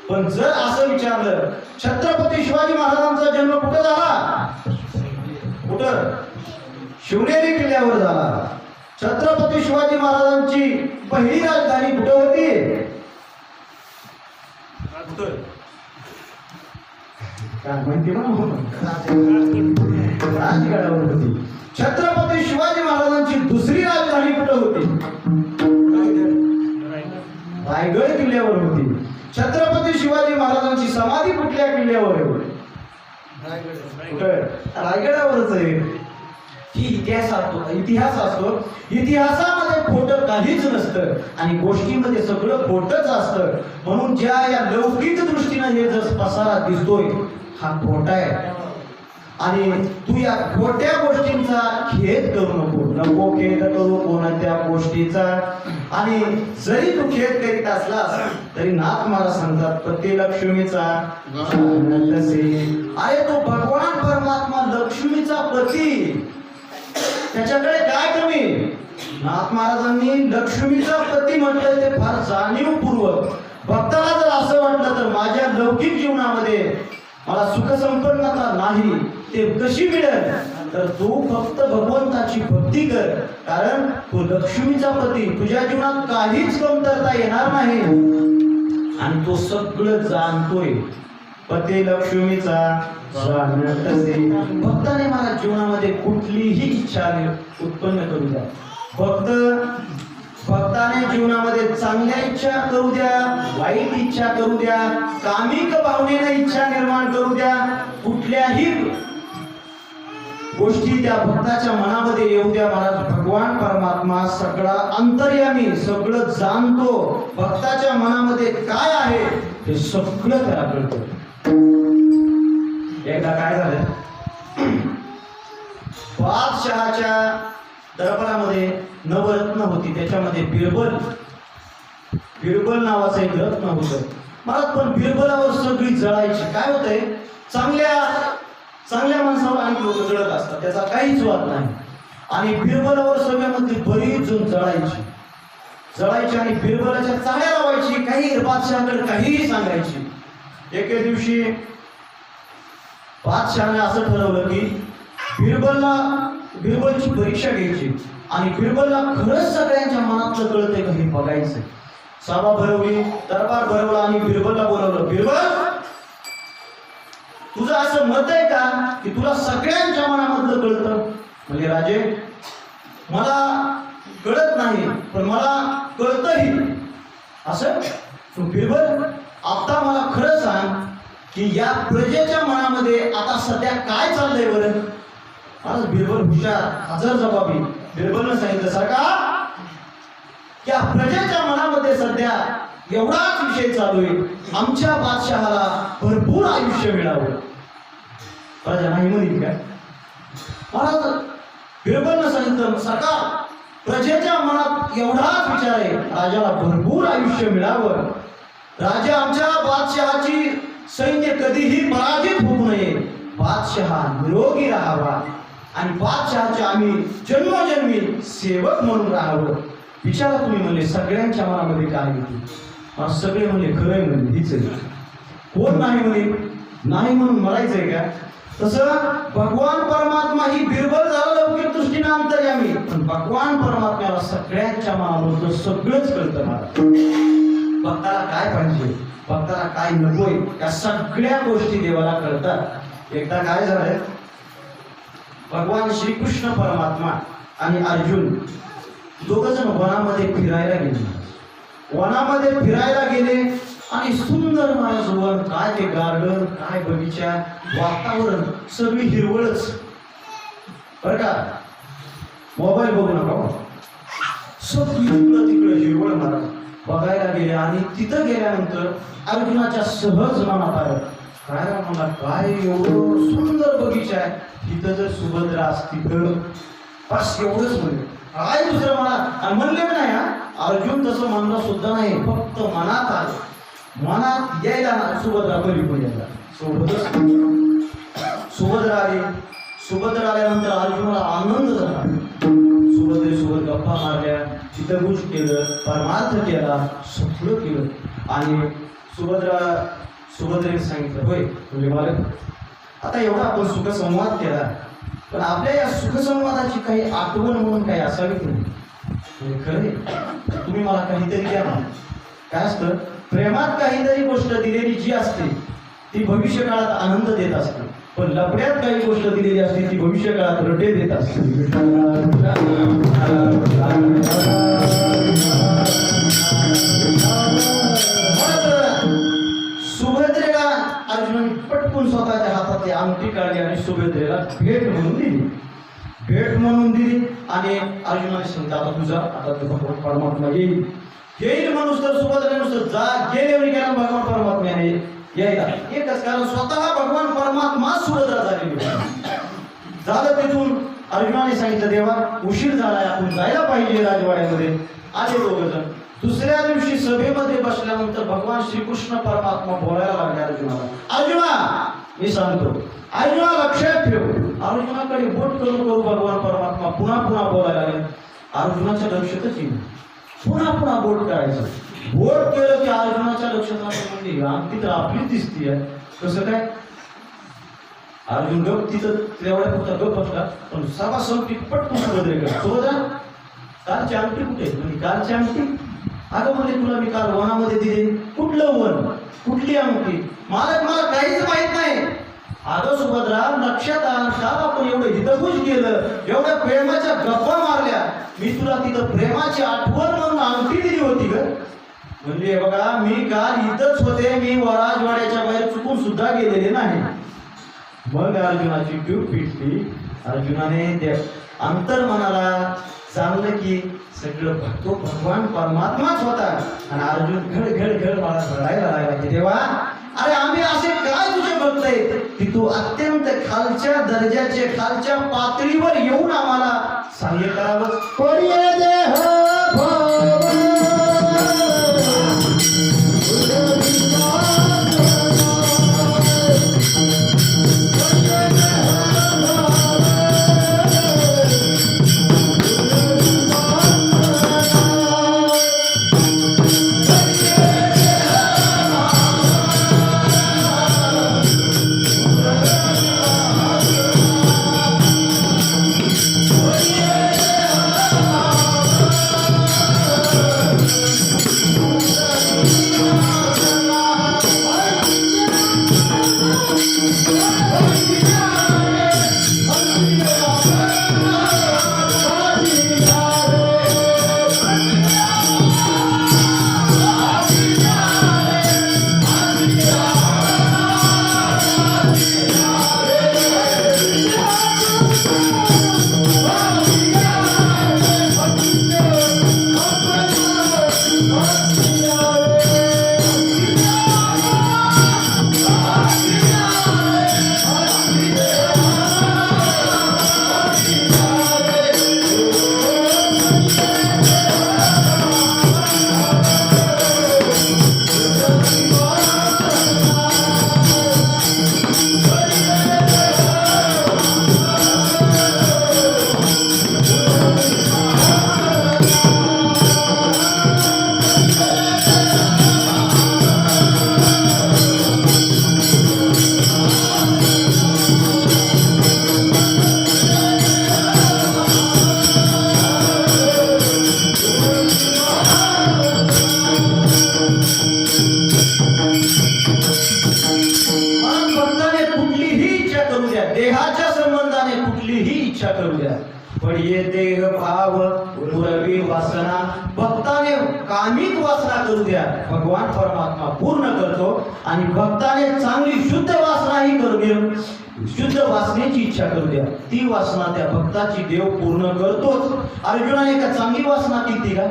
पण जर असं विचारलं छत्रपती शिवाजी महाराजांचा जन्म कुठं झाला? कुठं? शिवनेरी किल्ल्यावर झाला. छत्रपती शिवाजी महाराजांची पहिली राजधानी कुठं होती? राजगडावर होती. छत्रपती शिवाजी महाराजांची दुसरी राजधानी कुठं होती? रायगड किल्ल्यावर होती. छत्रपती शिवाजी महाराजांची समाधी कुठल्या किल्ल्यावर आहे? रायगडावरच आहे. ही इतिहास असतो. इतिहासामध्ये खोटं काहीच नसतं आणि गोष्टीमध्ये सगळं खोटच असतं. म्हणून ज्या या लौकिक दृष्टीने हे जस पसारा दिसतोय हा खोटा आहे आणि तू या खोट्या गोष्टींचा खेद करू नको खेद करू कोणत्या गोष्टीचा. आणि जरी तू खेद करीत असलास तरी नाथ महाराज सांगतात पती लक्ष्मीचा. अरे तो भगवान परमात्मा लक्ष्मीचा पती त्याच्याकडे काय कमी? नाथ महाराजांनी लक्ष्मीचा पती म्हटलं ते फार जाणीवपूर्वक. भक्ताला जर असं वाटलं तर माझ्या लौकिक जीवनामध्ये मला सुखसंपन्नता नाही ते कशी मिळेल तर तू फक्त भगवंताची भक्ती कर. कारण तू लक्ष्मीचा पती तुझ्या जीवनात काहीच कमतरता येणार नाही आणि तो सगळं जाणतोय. पती लक्ष्मीचा भक्ताने मला जीवनामध्ये कुठलीही इच्छा उत्पन्न करू द्या. भक्ताने जीवनामध्ये चांगल्या इच्छा करू द्या वाईट इच्छा करू द्या कामिक भावनेने इच्छा निर्माण करू द्या कुठल्याही गोष्टी त्या भक्ताच्या मनामध्ये येऊ द्या. महाराज भगवान परमात्मा सगळा अंतर्यामी सगळं जाणतो. भक्ताच्या मनामध्ये काय आहे हे सगळं त्याला कळतं. एकदा काय झालं बादशहाच्या दरबारामध्ये नवरत्न होती. त्याच्यामध्ये बिरबल नावाचं एक रत्न होतं. महाराज पण बिरबलावर सगळी जळायची. काय होतंय चांगल्या माणसावर अनेक लोक जळत असतात त्याचा काहीच वाद नाही. आणि बिरबलावर सगळ्यामध्ये बरीच जण जळायची आणि बिरबलाच्या चाळ्या लावायची. काही बादशहाकडे काहीही सांगायची. एके दिवशी बादशहाने असं ठरवलं की बिरबलची परीक्षा घ्यायची आणि बिरबलला खरंच सगळ्यांच्या मनातलं कळतंय का हे बघायचं. सभा भरवली दरबार भरवला आणि बिरबलला बोलवलं. बिरबल तुझं असं मत आहे का की तुला सगळ्यांच्या मनामधलं कळतं? म्हणजे राजे मला कळत नाही पण मला कळतही. असं बिरबल आता मला खरं सांग की या प्रजेच्या मनामध्ये आता सध्या काय चाललंय बरं? आज बिरबल हुशार हजर जबाबी. बिरबलनं सांगितलं सरकार या प्रजेच्या मनामध्ये सध्या एवढाच विषय चालू आहे आमच्या बादशहाला भरपूर आयुष्य मिळावं. प्रजा नाही म्हणली काय? महाराज बिरबलनं सांगितलं सरकार प्रजेच्या मनात एवढाच विचार आहे राजाला भरपूर आयुष्य मिळावं. राजा आमच्या बादशहाची सैन्य कधीही पराजित होऊ नये. बादशहा निरोगी राहावा आणि बादशहाचे आम्ही जन्मोजन्मी सेवक म्हणून राहावं. विचारा तुम्ही म्हणले सगळ्यांच्या मनामध्ये काय येते? सगळे म्हणले खरंय म्हणले हीच आहे. कोण नाही म्हणे नाही म्हणून मरायचंय का? तसं भगवान परमात्मा ही बिरबल झाला लौकिक दृष्टीने अंतर्यामी, पण भगवान परमात्म्याला सगळ्यांच्या मनामधलं सगळंच कळतं. मला भक्ताला काय पाहिजे, भक्ताला काय नकोय, या सगळ्या गोष्टी देवाला कळतात. एकदा काय झालंय, भगवान श्रीकृष्ण परमात्मा आणि अर्जुन दोघ जण वनामध्ये फिरायला गेले. वनामध्ये फिरायला गेले आणि सुंदर वन, काय ते गार्डन, काय बगीचा, वातावरण सगळी हिरवळच बर का. मोबाईल बघू नका, सगळी इकडं तिकडे हिरवळ मारा बघायला गेले. आणि तिथं गेल्यानंतर अर्जुनाच्या सहज मनात आलं, काय मला काय एवढं सुंदर बगीचा आहे, तिथं जर सुभद्रा असती तर बस एवढंच म्हणले. काय दुसरं म्हणा म्हणले नाही. अर्जुन तसं म्हणलं सुद्धा नाही, फक्त मनात आलं. मनात यायला ना सुभद्रा बरी पण यायला सोबतच सुभद्रा आली. सुभद्रा आल्यानंतर अर्जुनाला आनंद झाला. सुभद्रेसोबत गप्पा मारल्या, चितगुज केलं, परमार्थ केला, सगळं केलं. आणि सुभद्रेने सांगितलं, होय म्हणजे मालक, आता एवढा आपण सुखसंवाद केला, पण आपल्या या सुखसंवादाची काही आठवण म्हणून काही असावी की नाही? म्हणजे खरं तुम्ही मला काहीतरी द्या ना. काय असतं, प्रेमात काहीतरी गोष्ट दिलेली जी असते ती भविष्य काळात आनंद देत असते, पण लपड्यात काही गोष्ट दिलेली असते ती भविष्य काळात रटे देत असते. सुभद्रेला अर्जुनाने पटकून स्वतःच्या हातातली अंगठी काढली आणि सुभद्रेला भेट म्हणून दिली. भेट म्हणून दिली आणि अर्जुनाने सांगितलं, आता तुझा आता भगवान परमात्मा येईल माणूस तर सुभद्रा नुसतं जा गेले कारण भगवान परमात्म्याने यायला एकच कारण स्वतः भगवान परमात्मा सुभद्रा झालेली झालं. तिथून अर्जुनाने सांगितलं, देवा उशीर झालाय, आपण जायला पाहिजे राजवाड्यामध्ये. आले दोघ जण. दुसऱ्या दिवशी सभेमध्ये बसल्यानंतर भगवान श्रीकृष्ण परमात्मा बोलायला लागले अर्जुनाला, अर्जुना मी सांगतो, अर्जुना लक्षात ठेव. अर्जुनाकडे बोट करू भगवान परमात्मा पुन्हा पुन्हा बोलायला लागले. अर्जुनाच्या लक्षातच येईल, पुन्हा बोट करायचं. बोट केलं की अर्जुनाच्या लक्षात म्हणजे अंगठी तर आपली दिसतीये. कसं काय? अर्जुन गप तिथं तेवढ्या पुरता गप बसला, पण सभा संपली पटकन सुभद्रेकडे, सुभद्रा कालची अंगठी कुठे? म्हणजे कालची अंगठी? अगं म्हणजे तुला मी काल वनामध्ये दिले. कुठलं वन, कुठली अंगठी? मला काहीच माहित नाही. अगं सुभद्रा लक्षात आण, काल आपण एवढं हितगुज केलं, एवढ्या प्रेमाच्या गप्पा मारल्या, मी तुला तिथं प्रेमाची आठवण म्हणून अंगठी दिली होती ग. म्हणजे बघा मी काल इथंच होते, मी राजवाड्याच्या बाहेर चुकून सुद्धा गेलेले नाही. मग अर्जुनाची ट्यूब पिटली. अर्जुनाने अंतर्मनाला चांगलं की सगळं तो भगवान परमात्माच होता. आणि अर्जुन घड मला रडायला लागला की देवा, अरे आम्ही असे काय तुझे भक्त आहेत की तू अत्यंत खालच्या दर्जाचे, खालच्या पातळीवर येऊन आम्हाला सहाय्य करावं. करू द्या. पण ये देह भाव पुरवी वासना, भक्ताने कामिक वासना करू द्या, भगवान परमात्मा पूर्ण करतो. आणि भक्ताने चांगली शुद्ध वासनाही करू द्या, शुद्ध वासनेची इच्छा करू द्या, ती वासना त्या भक्ताची देव पूर्ण करतोच. अर्जुनाने का चांगली वासना केली का?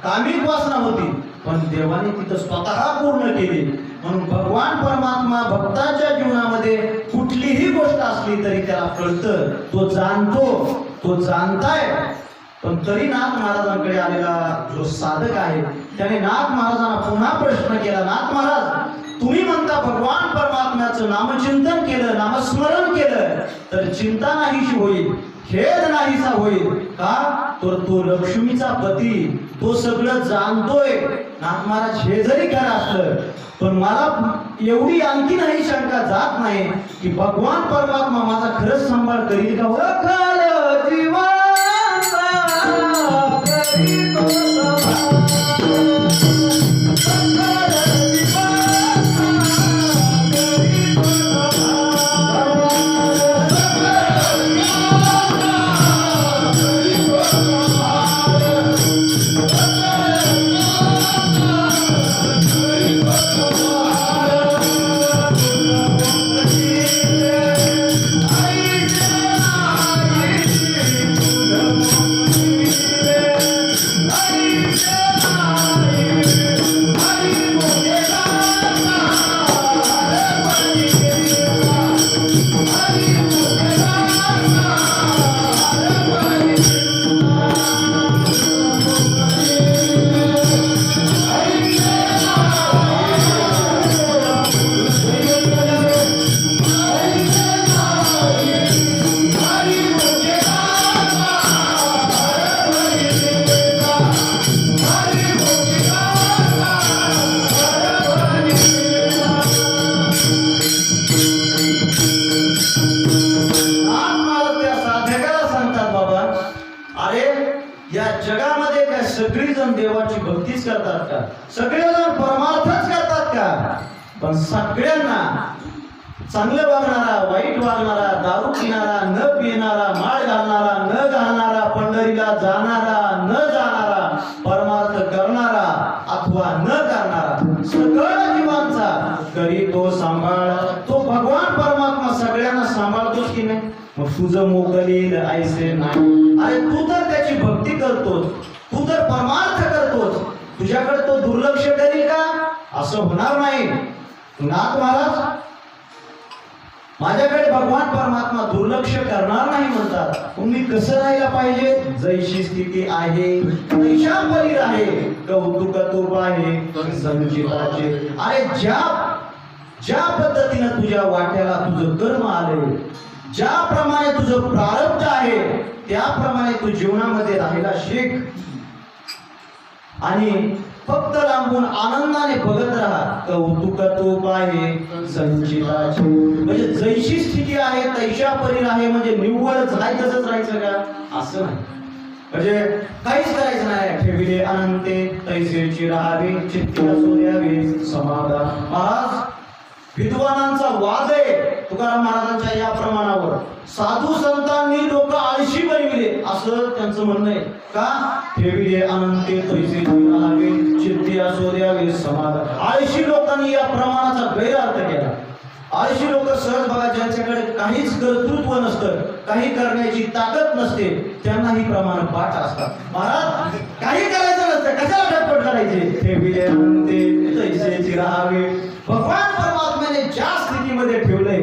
कामिक वासना होती, पण देवाने तिथं स्वतः पूर्ण केली. म्हणून भगवान परमात्मा भक्ताच्या जीवनामध्ये कुठलीही गोष्ट असली तरी त्याला कळतं, तो जाणतो, तो जाणताय. पण तरी नाथ महाराजांकडे आलेला जो साधक आहे त्याने नाथ महाराजांना पुन्हा प्रश्न केला, नाथ महाराज तुम्ही म्हणता भगवान परमात्म्याचं नामचिंतन केलं, नामस्मरण केलं तर चिंता नाहीशी होईल, खेद नाहीसा होईल का? तर तो लक्ष्मीचा पती, तो सगळं जाणतोय. नाथ महाराज हे जरी खरं असलं पण मला एवढी आणखी नाही शंका जात नाही की भगवान परमात्मा माझा खरंच सांभाळ करील का? ओळखलं जीवाचा करी तो सगळेजण परमार्थच करतात का? पण सगळ्यांना चांगलं वागणारा, वाईट वागणारा, दारू पिणारा, न पिणारा, माळ घालणारा, न घालणारा, पंढरीला जाणारा, न जाणारा, परमार्थ करणारा अथवा न करणारा, सगळ्या जीवांचा करी तो सांभाळ. तो भगवान परमात्मा सगळ्यांना सांभाळतोच की नाही? मग तुझं मोकलील ऐसे नाही. अरे तू तर त्याची भक्ती करतोस, तू तर परमार्थ करतोस, तुझ्याकडे तो दुर्लक्ष करेल का? असं होणार नाही. नाथ महाराज माझ्याकडे भगवान परमात्मा दुर्लक्ष करणार नाही म्हणतात. तुम्ही कसं राहायला पाहिजे? जैशी स्थिती आहे तैशा परी आहे, कौतुक तूप आहे संचिताचे. अरे ज्या पद्धतीनं तुझ्या वाट्याला तुझं कर्म आले, ज्याप्रमाणे तुझं प्रारब्ध आहे त्याप्रमाणे तू जीवनामध्ये राहायला शिक. आणि फक्त लांबून आनंदाने बघत राहा, कौतुक तूप आहे संचिताचे. म्हणजे जैशी स्थिती आहे तैशा परी आहे, म्हणजे निव्वळच नाही तसंच राहायचं का? असं नाही. म्हणजे काहीच करायचं नाही. ठेविले अनंते तैसेची राहावे, चित्त असू द्यावे समाधान. महाराज विद्वानांचा वाद आहे तुकाराम महाराजांच्या या प्रमाणावर. साधू संतांनी लोक आळशी बनविले असं त्यांचं म्हणणं आहे. का? ठेविले अनंते तैसे राहावे, चित्ती असू द्यावे समाधान. आळशी लोकांनी या प्रमाणाचा गैरअर्थ केला. आळशी लोक सहज बघा, ज्यांच्याकडे काहीच कर्तृत्व नसतं, काही करण्याची ताकद नसते, त्यांना ही प्रमाण पाठ असतात. महाराज काही करायचं नसतं, कशाला झटपट करायचे? ठेविले अनंते तैसेची राहावे. भगवान परमात्म्याने ज्या स्थितीमध्ये ठेवलंय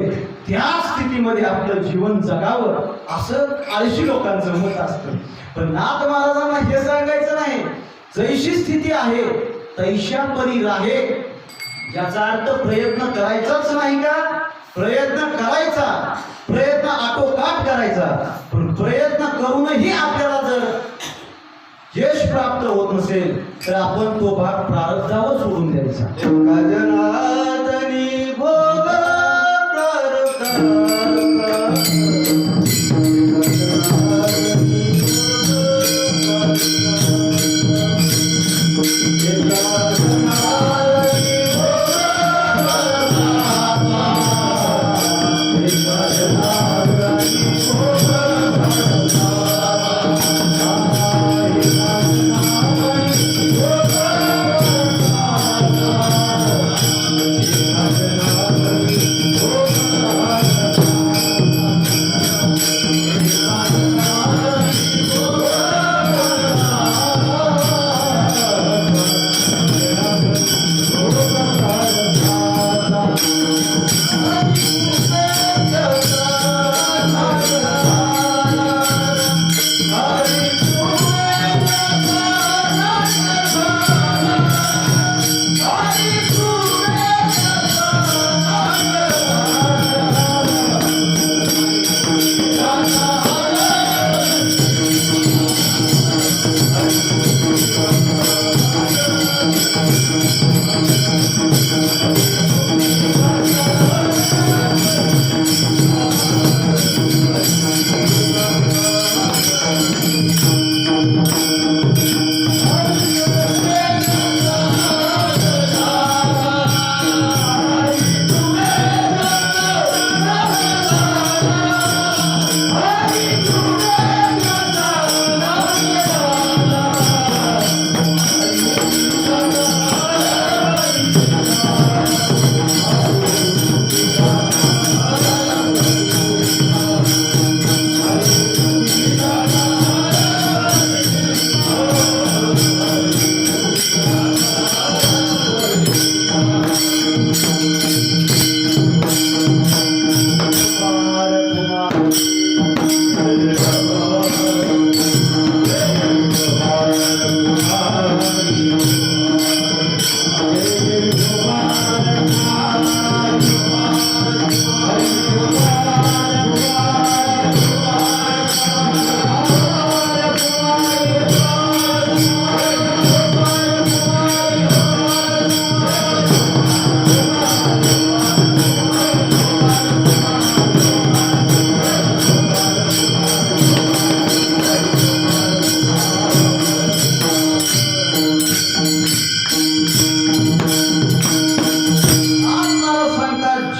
त्या स्थितीमध्ये आपलं जीवन जगावं असं आळशी लोकांचं मत असतं. पण नाथ महाराजांना हे सांगायचं नाही. जैशी स्थिती आहे तैशा परी राहे, याचा अर्थ प्रयत्न करायचाच नाही का? प्रयत्न करायचा, प्रयत्न आटोकाट करायचा. पण प्रयत्न करूनही आपल्याला जर यश प्राप्त होत नसेल तर आपण तो भाग प्रारब्धावर सोडून द्यायचा. गजनातनी भोग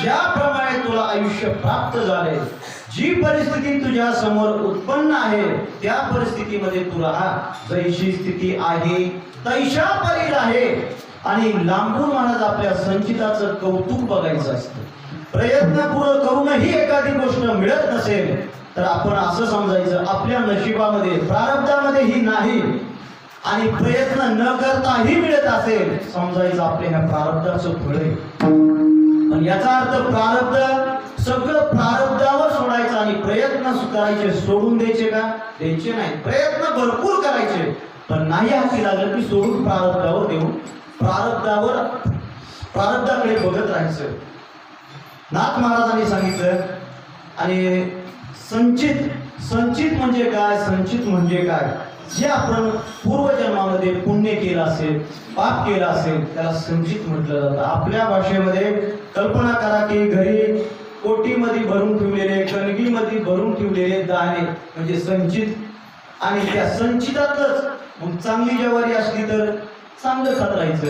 ज्याप्रमाणे तुला आयुष्य प्राप्त झाले, जी परिस्थिती तुझ्या समोर उत्पन्न आहे त्या परिस्थितीमध्ये तू राहा. जैशी स्थिती आहे तैशा परी आहे. आणि लांबून महाराज आपल्या संचिताचं कौतुक बघायचं असतं. प्रयत्न पूर्ण करूनही एखादी गोष्ट मिळत नसेल तर आपण असं समजायचं आपल्या नशिबामध्ये प्रारब्धामध्ये ही नाही, आणि प्रयत्न न करताही मिळत असेल समजायचं आपल्या ह्या प्रारब्धाचं फळ आहे. पण याचा अर्थ प्रारब्ध सगळं प्रारब्धावर सोडायचं आणि प्रयत्न करायचे सोडून द्यायचे का? द्यायचे नाही. प्रयत्न भरपूर करायचे, पण नाही हाती लागलं की सोडून प्रारब्धावर देऊन प्रारब्धाकडे बघत राहायचं. नाथ महाराजांनी सांगितलं. आणि संचित म्हणजे काय? संचित म्हणजे काय? जे आपण पूर्वजन्मामध्ये पुण्य केलं असेल, पाप केलं असेल त्याला संचित म्हटलं जातं. आपल्या भाषेमध्ये कल्पना करा की घरी कोटीमध्ये भरून ठेवलेले, कणगीमध्ये भरून ठेवलेले दाणे म्हणजे संचित. आणि त्या संचितातच मग चांगली ज्वारी असली तर चांगलं खात राहायचं,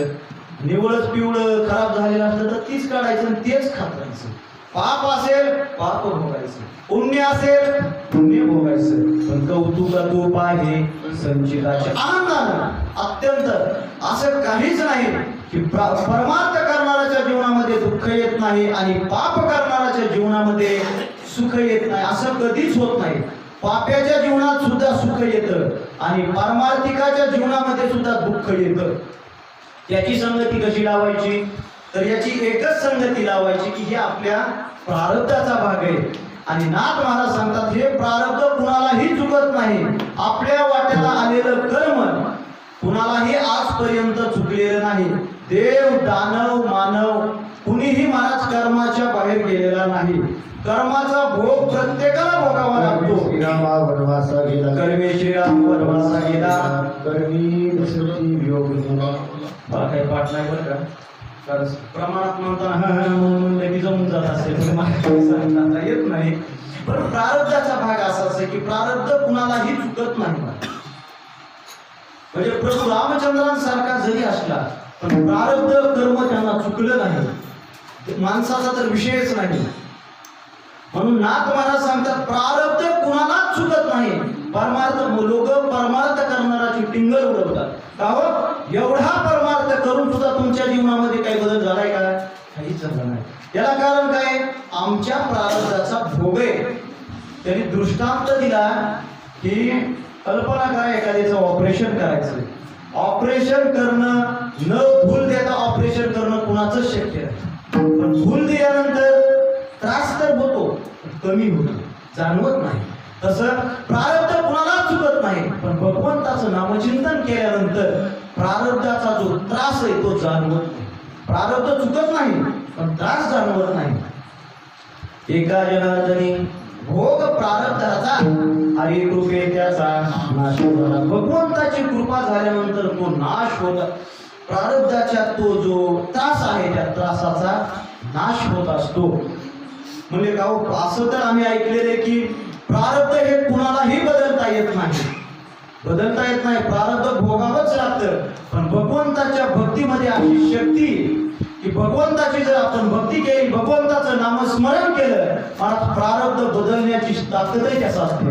निवळच पिवळं खराब झालेलं असलं तर तीच काढायचं आणि तेच खात राहायचं. पाप असेल पाप भोगायचं, पुण्य असेल पुण्य भोगायचं. पण कौतुकातूप आहे संचिताच्या आनंदानं. अत्यंत असं काहीच नाही की परमार्थ करणाऱ्याच्या जीवनामध्ये दुःख येत नाही आणि पाप करणाऱ्याच्या जीवनामध्ये सुख येत नाही. असं कधीच होत नाही. पाप्याच्या जीवनात सुद्धा सुख येतं आणि पारमार्थिकाच्या जीवनामध्ये सुद्धा दुःख येतं. याची संगती कशी लावायची? तर याची एकच संगती लावायची की हे आपल्या प्रारब्धाचा भाग आहे. आणि नाथ महाराज सांगतात हे प्रारब्ध कुणालाही चुकत नाही. आपल्या वाट्याला आलेलं कर्म कुणालाही आजपर्यंत चुकलेलं नाही. देव दानव मानव कुणीही महाराज कर्माच्या बाहेर गेलेला नाही. कर्माचा भोग प्रत्येकाला भोगावा लागतो. श्रीरामा वनवासा गेला, कर्मे श्रीराम वनवासा गेला, कर्मी दशरथी योग मला काही पाठ नाही बरं का, कारण प्रमाणात म्हणताना लगेच जमून जात असेल पण मला काही सांगता येत नाही. पण प्रारब्धाचा भाग असा आहे की प्रारब्ध कुणालाही चुकत नाही. म्हणजे प्रभू रामचंद्रांसारखा जरी असला पण प्रारब्ध कर्म त्यांना चुकलं नाही. माणसाचा तर विषयच नाही. म्हणून नाथ महाराज सांगतात प्रारब्ध कुणालाच चुकत नाही. लोक परमार्थ करणाराची टिंगल उडवतात. का हो? एवढा परमार्थ करून सुद्धा तुमच्या जीवनामध्ये काही बदल झालाय का? काहीच झालं नाही. याला कारण काय? आमच्या प्रारब्धाचा भोग आहे. त्यांनी दृष्टांत दिला की कल्पना करा एखाद्याचं ऑपरेशन करायचं. ऑपरेशन करणं न भूल देता ऑपरेशन करणं कुणाचंच शक्य नाही. पण भूल दिल्यानंतर त्रास तर होतो, कमी होतो, जाणवत नाही. तसं प्रारब्ध कुणालाच चुकत नाही. पण भगवंताचं नामचिंतन केल्यानंतर प्रारब्धाचा जो त्रास आहे तो जाणवत नाही. प्रारब्ध चुकत नाही पण त्रास जाणवत नाही. एका जनार्दनी भोग प्रारब्धाचा हरी कृपे त्याचा नाश होता. भगवंताची कृपा झाल्यानंतर तो नाश होता. प्रारब्धाच्या तो जो त्रास आहे त्या त्रासाचा नाश होत असतो. म्हणजे का असं तर आम्ही ऐकलेले की प्रारब्ध हे कुणालाही बदलता येत नाही. बदलता येत नाही, प्रारब्ध भोगावंच लागतं. पण भगवंताच्या भक्तीमध्ये अशी शक्ती की भगवंताची जर आपण भक्ती केली, भगवंताचं नामस्मरण केलं, मला प्रारब्ध बदलण्याची ताकदही त्याचा असते.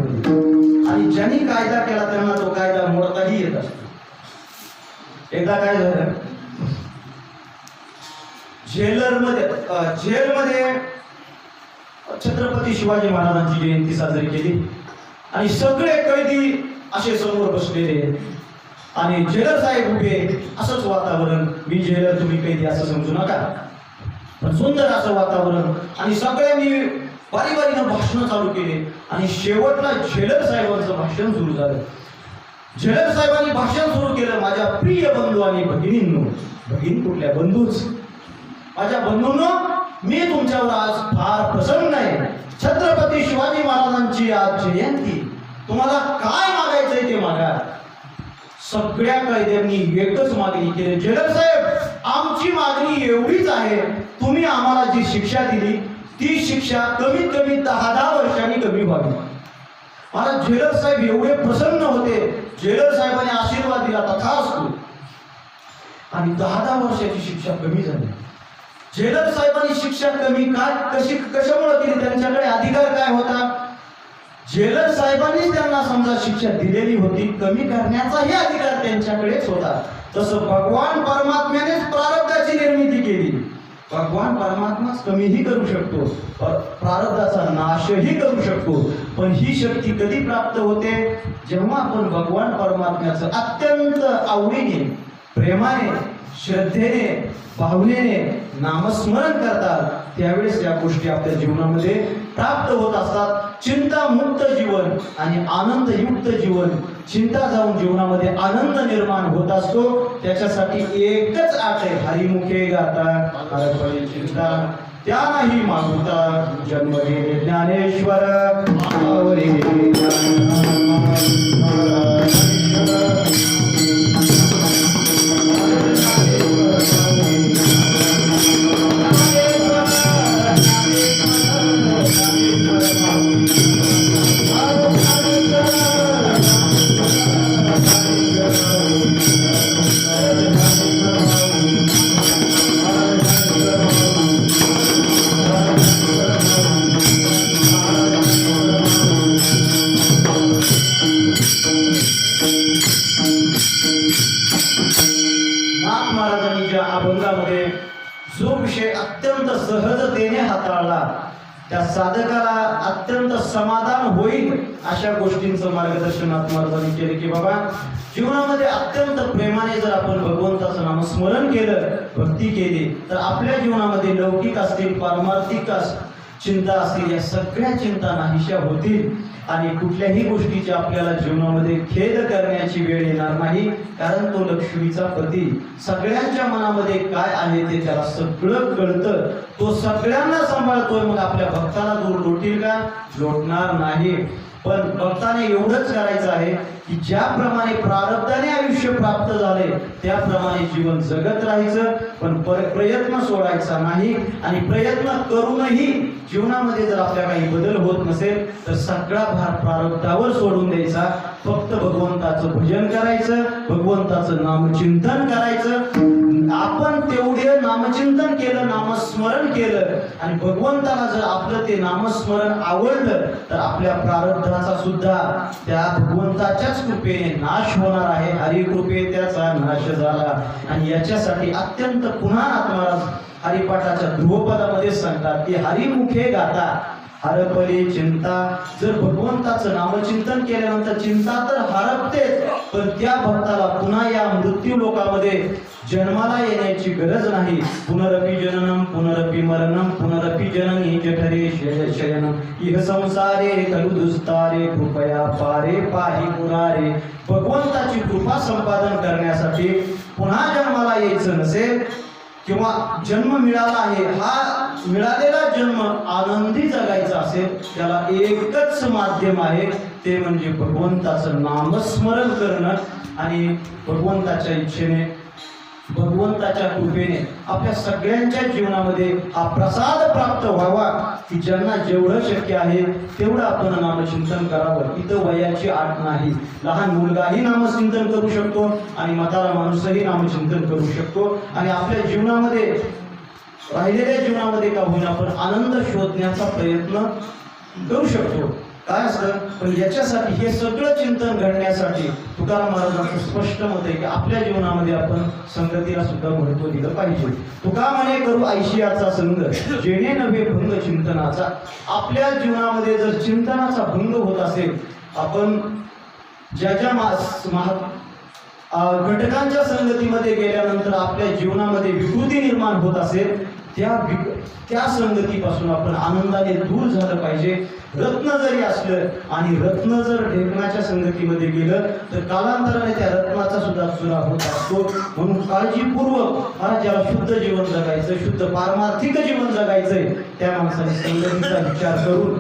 आणि ज्यांनी कायदा केला त्यांना तो कायदा मोडताही येत असतो. एकदा काय झालं, जेलमध्ये छत्रपती शिवाजी महाराजांची जयंती साजरी केली आणि सगळे कैदी असे समोर बसलेले आणि जेलर साहेब उभे. असंच वातावरण, मी जेलर तुम्ही कैदी असं समजू नका. पण सुंदर असं वातावरण आणि सगळ्यांनी बारीबारीनं भाषण चालू केले आणि शेवटला झेलर साहेबांचं भाषण सुरू झालं. झेलर साहेबांनी भाषण सुरू केलं. माझ्या प्रिय बंधू आणि भगिनींनो, भगिनी कुठल्या बंधूच, माझ्या बंधूंनो, मी तुमच्यावर आज फार प्रसन्न आहे. छत्रपती शिवाजी महाराजांची आज जयंती. तुम्हाला काय मागायचंय ते मागा. सगळ्या कैद्यांनी एकच मागणी केली, झेलर साहेब, आमची मागणी एवढीच आहे, तुम्ही आम्हाला जी शिक्षा दिली ती शिक्षा कमीत कमी 10 वर्षांनी कमी व्हावी. मला झेलर साहेब एवढे प्रसन्न होते. झेलर साहेबांनी आशीर्वाद दिला, तथास्तु. आणि 10 वर्षाची शिक्षा कमी झाली. झेलर साहेबांनी शिक्षा कमी कशामुळे केली? त्यांच्याकडे अधिकार काय होता? झेलर साहेबांनीच त्यांना समजा शिक्षा दिलेली होती, कमी करण्याचाही अधिकार त्यांच्याकडेच होता. तसं भगवान परमात्म्यानेच प्रारब्धाची निर्मिती केली. भगवान परमात्माच कमीही करू शकतो, प्रारब्धाचा नाशही करू शकतो. पण ही शक्ती कधी प्राप्त होते? जेव्हा आपण भगवान परमात्म्याचं अत्यंत आवडीने, प्रेमाने, श्रद्धेने, भावनेने नामस्मरण करतात, त्यावेळेस या गोष्टी आपल्या जीवनामध्ये प्राप्त होत असतात. चिंतामुक्त जीवन आणि आनंदयुक्त जीवन. चिंता जाऊन जीवनामध्ये आनंद निर्माण होत असतो. त्याच्यासाठी एकच आट आहे, हरिमुखे गाता हरपळी चिंता, त्या नाही मागुता जन्म घेणे ज्ञानेश्वर. नाथ महाराजांनी ज्या अभंगामध्ये जो विषय अत्यंत सहजतेने हाताळला, त्या साधकाला अत्यंत समाधान होईल अशा गोष्टींचं मार्गदर्शन नाथ महाराजांनी केले. की बाबा, जीवनामध्ये अत्यंत प्रेमाने जर आपण भगवंताचं नामस्मरण केलं, भक्ती केली, तर आपल्या जीवनामध्ये लौकिक असतील, पारमार्थिक चिंता असतील, या सगळ्या चिंता नाहीशा होतील आणि कुठल्याही गोष्टीची आपल्याला जीवनामध्ये खेद करण्याची वेळ येणार नाही. कारण तो लक्ष्मीचा पती सगळ्यांच्या मनामध्ये काय आहे ते त्याला सगळं कळतं. तो सगळ्यांना सांभाळतोय. मग आपल्या भक्ताला दूर लोटील का? लोटणार नाही. पण भक्ताने एवढंच करायचं आहे की ज्याप्रमाणे प्रारब्धाने आयुष्य प्राप्त झाले त्याप्रमाणे जीवन जगत राहायचं, पण प्रयत्न सोडायचा नाही. आणि प्रयत्न करूनही जीवनामध्ये जर आपल्या काही बदल होत नसेल तर सगळा भार प्रारब्धावर सोडून द्यायचा. फक्त भगवंताचं भजन करायचं, भगवंताचं नामचिंतन करायचं. आपण तेवढे नामचिंतन केलं, नामस्मरण केलं आणि भगवंताला जर आपलं ते नामस्मरण आवडलं तर आपल्या प्रारब्धाचा सुद्धा त्या भगवंताच्याच कृपेने नाश होणार आहे. हरी कृपे त्याचा नाश झाला. आणि याच्यासाठी अत्यंत पुन्हा महाराज हरिपाठाच्या ध्रुवपदामध्ये सांगतात की हरिमुखे गाता हरपली चिंता. जर भगवंताचं नामचिंतन केल्यानंतर चिंता तर हरपतेच, पण त्या भक्ताला पुन्हा या मृत्यू लोकामध्ये जन्माला येण्याची गरज नाही. पुनरपि जननम पुनरपि मरणम पुनरपि जननी जठरे शयनम इह संसारे खलु दुस्तारे कृपया पारे पाहि पुरारे. भगवंताची कृपा संपादन करण्यासाठी पुन्हा जन्माला यायचं नसेल किंवा जन्म मिळाला आहे, हा मिळालेला जन्म आनंदी जगायचा असेल, त्याला एकच माध्यम आहे, ते म्हणजे भगवंताचं नामस्मरण करणं. आणि भगवंताच्या इच्छेने, भगवंताच्या कृपेने आपल्या सगळ्यांच्या जीवनामध्ये हा प्रसाद प्राप्त व्हावा की ज्यांना जेवढं शक्य आहे तेवढं आपण नामचिंतन करावं. इथं वयाची अट नाही. लहान मुलगाही नामचिंतन करू शकतो आणि म्हातारा माणूसही नामचिंतन करू शकतो. आणि आपल्या जीवनामध्ये, राहिलेल्या जीवनामध्ये का होईना आपण आनंद शोधण्याचा प्रयत्न करू शकतो. काय असतं, पण याच्यासाठी हे सगळं चिंतन घडण्यासाठी तुकाराम महाराजांचं स्पष्ट मत आहे की आपल्या जीवनामध्ये आपण संगतीला सुद्धा महत्व दिलं पाहिजे. तुका म्हणे करू ऐशियाचा संग जेणे नव्हे भंग चिंतनाचा. आपल्या जीवनामध्ये जर चिंतनाचा भंग होत असेल, आपण ज्या घटकांच्या संगतीमध्ये गेल्यानंतर आपल्या जीवनामध्ये विकृती निर्माण होत असेल, त्या संगतीपासून आपण आनंदाने दूर झालं पाहिजे. रत्न जरी असलं आणि रत्न जर ढेकणाच्या संगतीमध्ये गेलं तर कालांतराने त्या रत्नाचा सुद्धा चुरा होत असतो. म्हणून काळजीपूर्वक मला ज्याला शुद्ध जीवन जगायचं, शुद्ध पारमार्थिक जीवन जगायचंय, त्या माणसाने संगतीचा विचार करून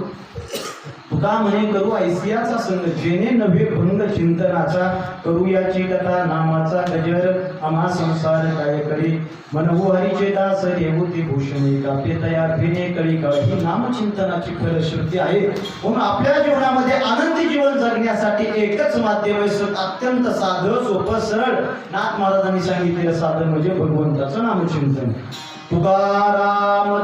तुका म्हणे करू ऐसियाचा संग, जेणे नव्हे भंग चिंतनाचा, करूयाची कथा नामाचा गजर, आम्हा संसार काय करी, मनहू हरीचे दास देवती भूषणे, कापे तया फिने कळी काळ. ही नामचिंतनाची फलश्रुती आहे. म्हणून आपल्या जीवनामध्ये आनंदी जीवन जगण्यासाठी एकच माध्यम आहे, अत्यंत साधं सोपं सरळ. नाथ महाराजांनी सांगितलेलं साधन म्हणजे भगवंताचं नामचिंतन. तुकाराम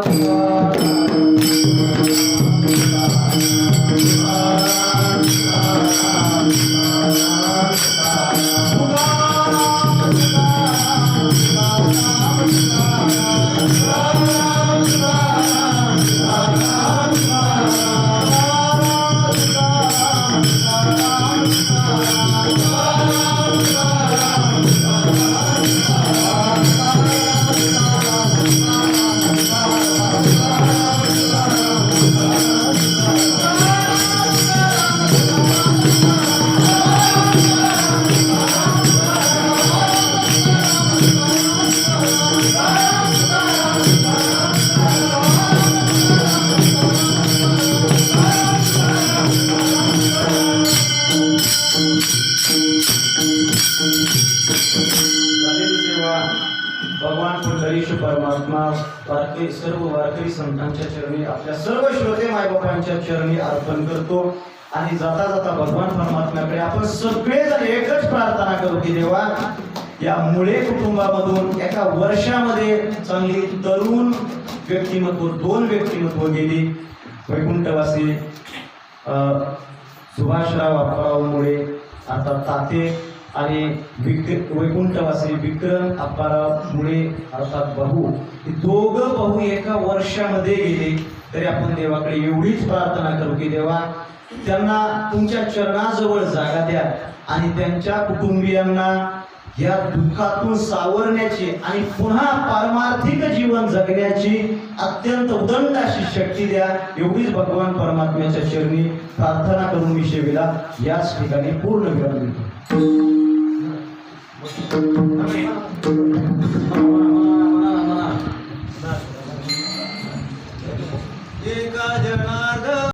भगवान पुंडरीश परमात्मा सर्व वारकरी संतांच्या चरणी, आपल्या सर्व श्रोते मायबापांच्या चरणी अर्पण करतो. आणि जाता जाता भगवान परमात्म्याकडे आपण सगळेजण एकच प्रार्थना करू की देवा, या मुळे कुटुंबामधून एका वर्षामध्ये चांगली तरुण व्यक्तिमत्व, 2 व्यक्तिमत्व गेली. वैकुंठवासी सुभाषराव अप्पाराव मुळे, आता ताते, आणि वैकुंठवासी विक्रम अप्पाराव मुळे अर्थात भाऊ. दोघं भाऊ एका वर्षामध्ये गेले. तरी आपण देवाकडे एवढीच प्रार्थना करू की देवा, त्यांना तुमच्या चरणाजवळ जागा द्या आणि त्यांच्या कुटुंबियांना या दुःखातून सावरण्याची आणि पुन्हा पारमार्थिक जीवन जगण्याची अत्यंत उदंड अशी शक्ती द्या. एवढीच भगवान परमात्म्याच्या चरणी प्रार्थना करून मी सेवेला याच ठिकाणी पूर्ण विराम देतो.